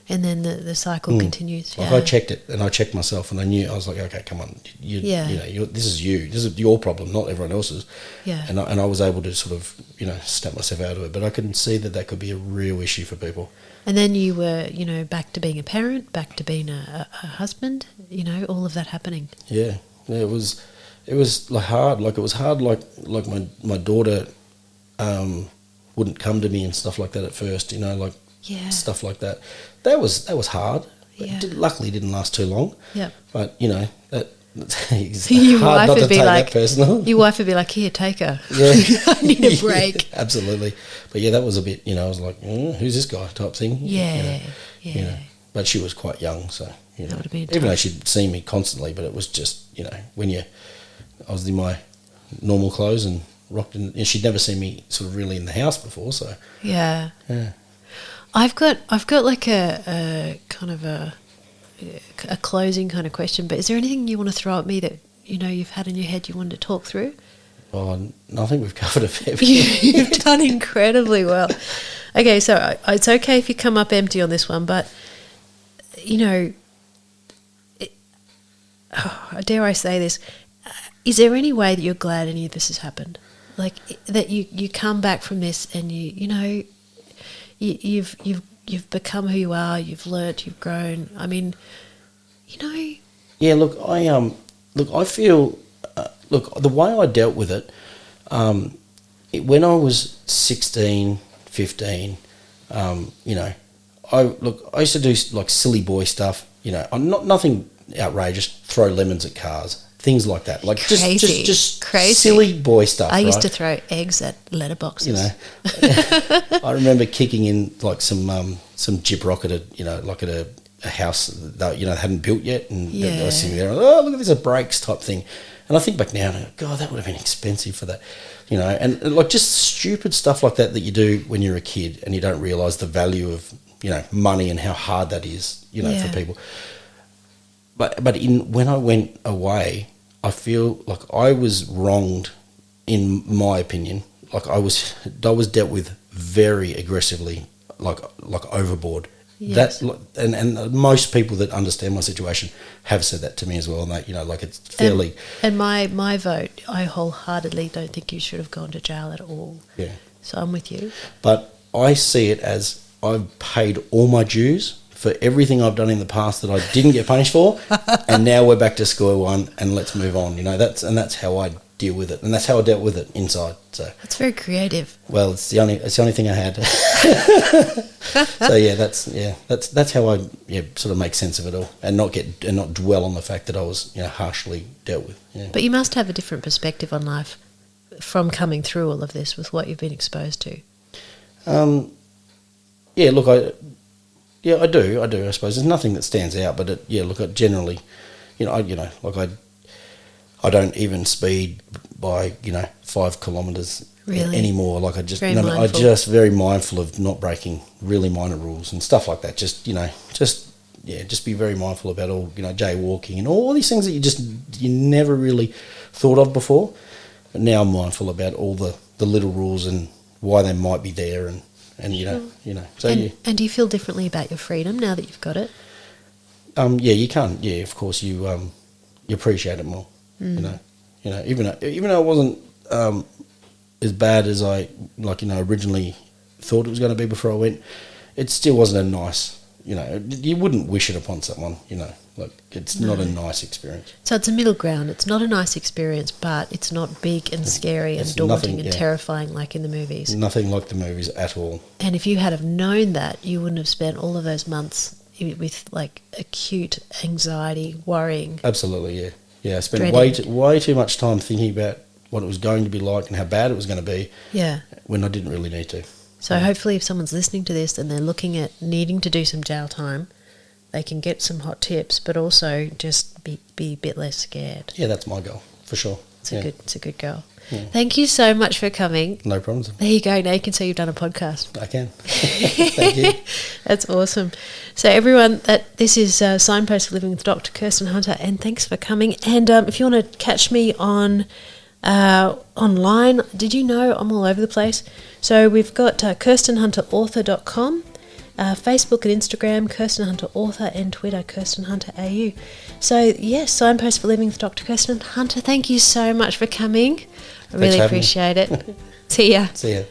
And then the cycle continues. Like I checked it, and I checked myself, and I knew I was like, okay, come on, this is you. This is your problem, not everyone else's. Yeah. And I was able to sort of snap myself out of it, but I could see that could be a real issue for people. And then you were back to being a parent, back to being a husband. All of that happening. Yeah. It was like hard. Like it was hard. Like my daughter wouldn't come to me and stuff like that at first. Stuff like that. That was hard. Yeah. Luckily, it didn't last too long. Yeah. But it's your hard wife not to would be take like, that personal. Your wife would be like, "Here, take her. Yeah. I need a break." Yeah, absolutely. But yeah, that was a bit. I was like, "Who's this guy?" type thing. Yeah. But she was quite young, so that would have been even though she'd seen me constantly, but it was just when I was in my normal clothes and rocked in, and she'd never seen me sort of really in the house before, so yeah. I've got like a kind of a closing kind of question, but is there anything you want to throw at me that you've had in your head you wanted to talk through? Oh, I think we've covered a fair bit. You've done incredibly well. Okay, so it's okay if you come up empty on this one, but dare I say this? Is there any way that you're glad any of this has happened? Like that you come back from this and you've become who you are. You've learnt. You've grown. I mean, Yeah. Look, I feel. Look, the way I dealt with it, when I was 16, 15, I used to do like silly boy stuff. I'm nothing outrageous. Throw lemons at cars. Things like that, like crazy. just crazy silly boy stuff. I used to throw eggs at letterboxes. I remember kicking in like some gyprock at a house that hadn't built yet, and I was sitting there, oh look at this, a brakes type thing, and I think back now, and God, that would have been expensive for that, and like just stupid stuff like that you do when you're a kid and you don't realise the value of money and how hard that is for people. But when I went away, I feel like I was wronged, in my opinion. Like I was dealt with very aggressively, like overboard. Yes. That and most people that understand my situation have said that to me as well. And that like it's fairly. And my vote, I wholeheartedly don't think you should have gone to jail at all. Yeah. So I'm with you. But I see it as I've paid all my dues for everything I've done in the past that I didn't get punished for, and now we're back to square one and let's move on. That's how I deal with it, and that's how I dealt with it inside. So That's very creative. well, it's the only thing I had. So that's how I sort of make sense of it all, and not dwell on the fact that I was harshly dealt with. Yeah. But you must have a different perspective on life from coming through all of this with what you've been exposed to. Look, I do. I suppose there's nothing that stands out, but I generally, I don't even speed by 5 kilometres Really? anymore. Like I just, Very I mindful. just very mindful of not breaking really minor rules and stuff like that. Just be very mindful about all jaywalking and all these things that you never really thought of before. But now I'm mindful about all the little rules and why they might be there, and So And do you feel differently about your freedom now that you've got it? you can't. Yeah, of course you appreciate it more. Even though it wasn't as bad as I originally thought it was going to be before I went, it still wasn't a nice. You wouldn't wish it upon someone. It's not a nice experience. So it's a middle ground. It's not a nice experience, but it's not big and scary and It's daunting nothing, and terrifying like in the movies. Nothing like the movies at all. And if you had have known that, you wouldn't have spent all of those months with acute anxiety, worrying. Absolutely, yeah. Yeah, I spent Dreading. way too much time thinking about what it was going to be like and how bad it was going to be. Yeah. When I didn't really need to. So hopefully if someone's listening to this and they're looking at needing to do some jail time, they can get some hot tips, but also just be a bit less scared. Yeah, that's my goal, for sure. It's a good goal. Yeah. Thank you so much for coming. No problems. There you go. Now you can see you've done a podcast. I can. Thank you. That's awesome. So everyone, this is Signpost for Living with Dr. Kirsten Hunter, and thanks for coming. And if you want to catch me on online, did you know I'm all over the place? So we've got KirstenHunterAuthor.com, Facebook and Instagram, Kirsten Hunter Author, and Twitter, Kirsten Hunter AU. So yes, Signpost for Living with Dr. Kirsten Hunter. Thank you so much for coming. I really appreciate it. See ya. See ya.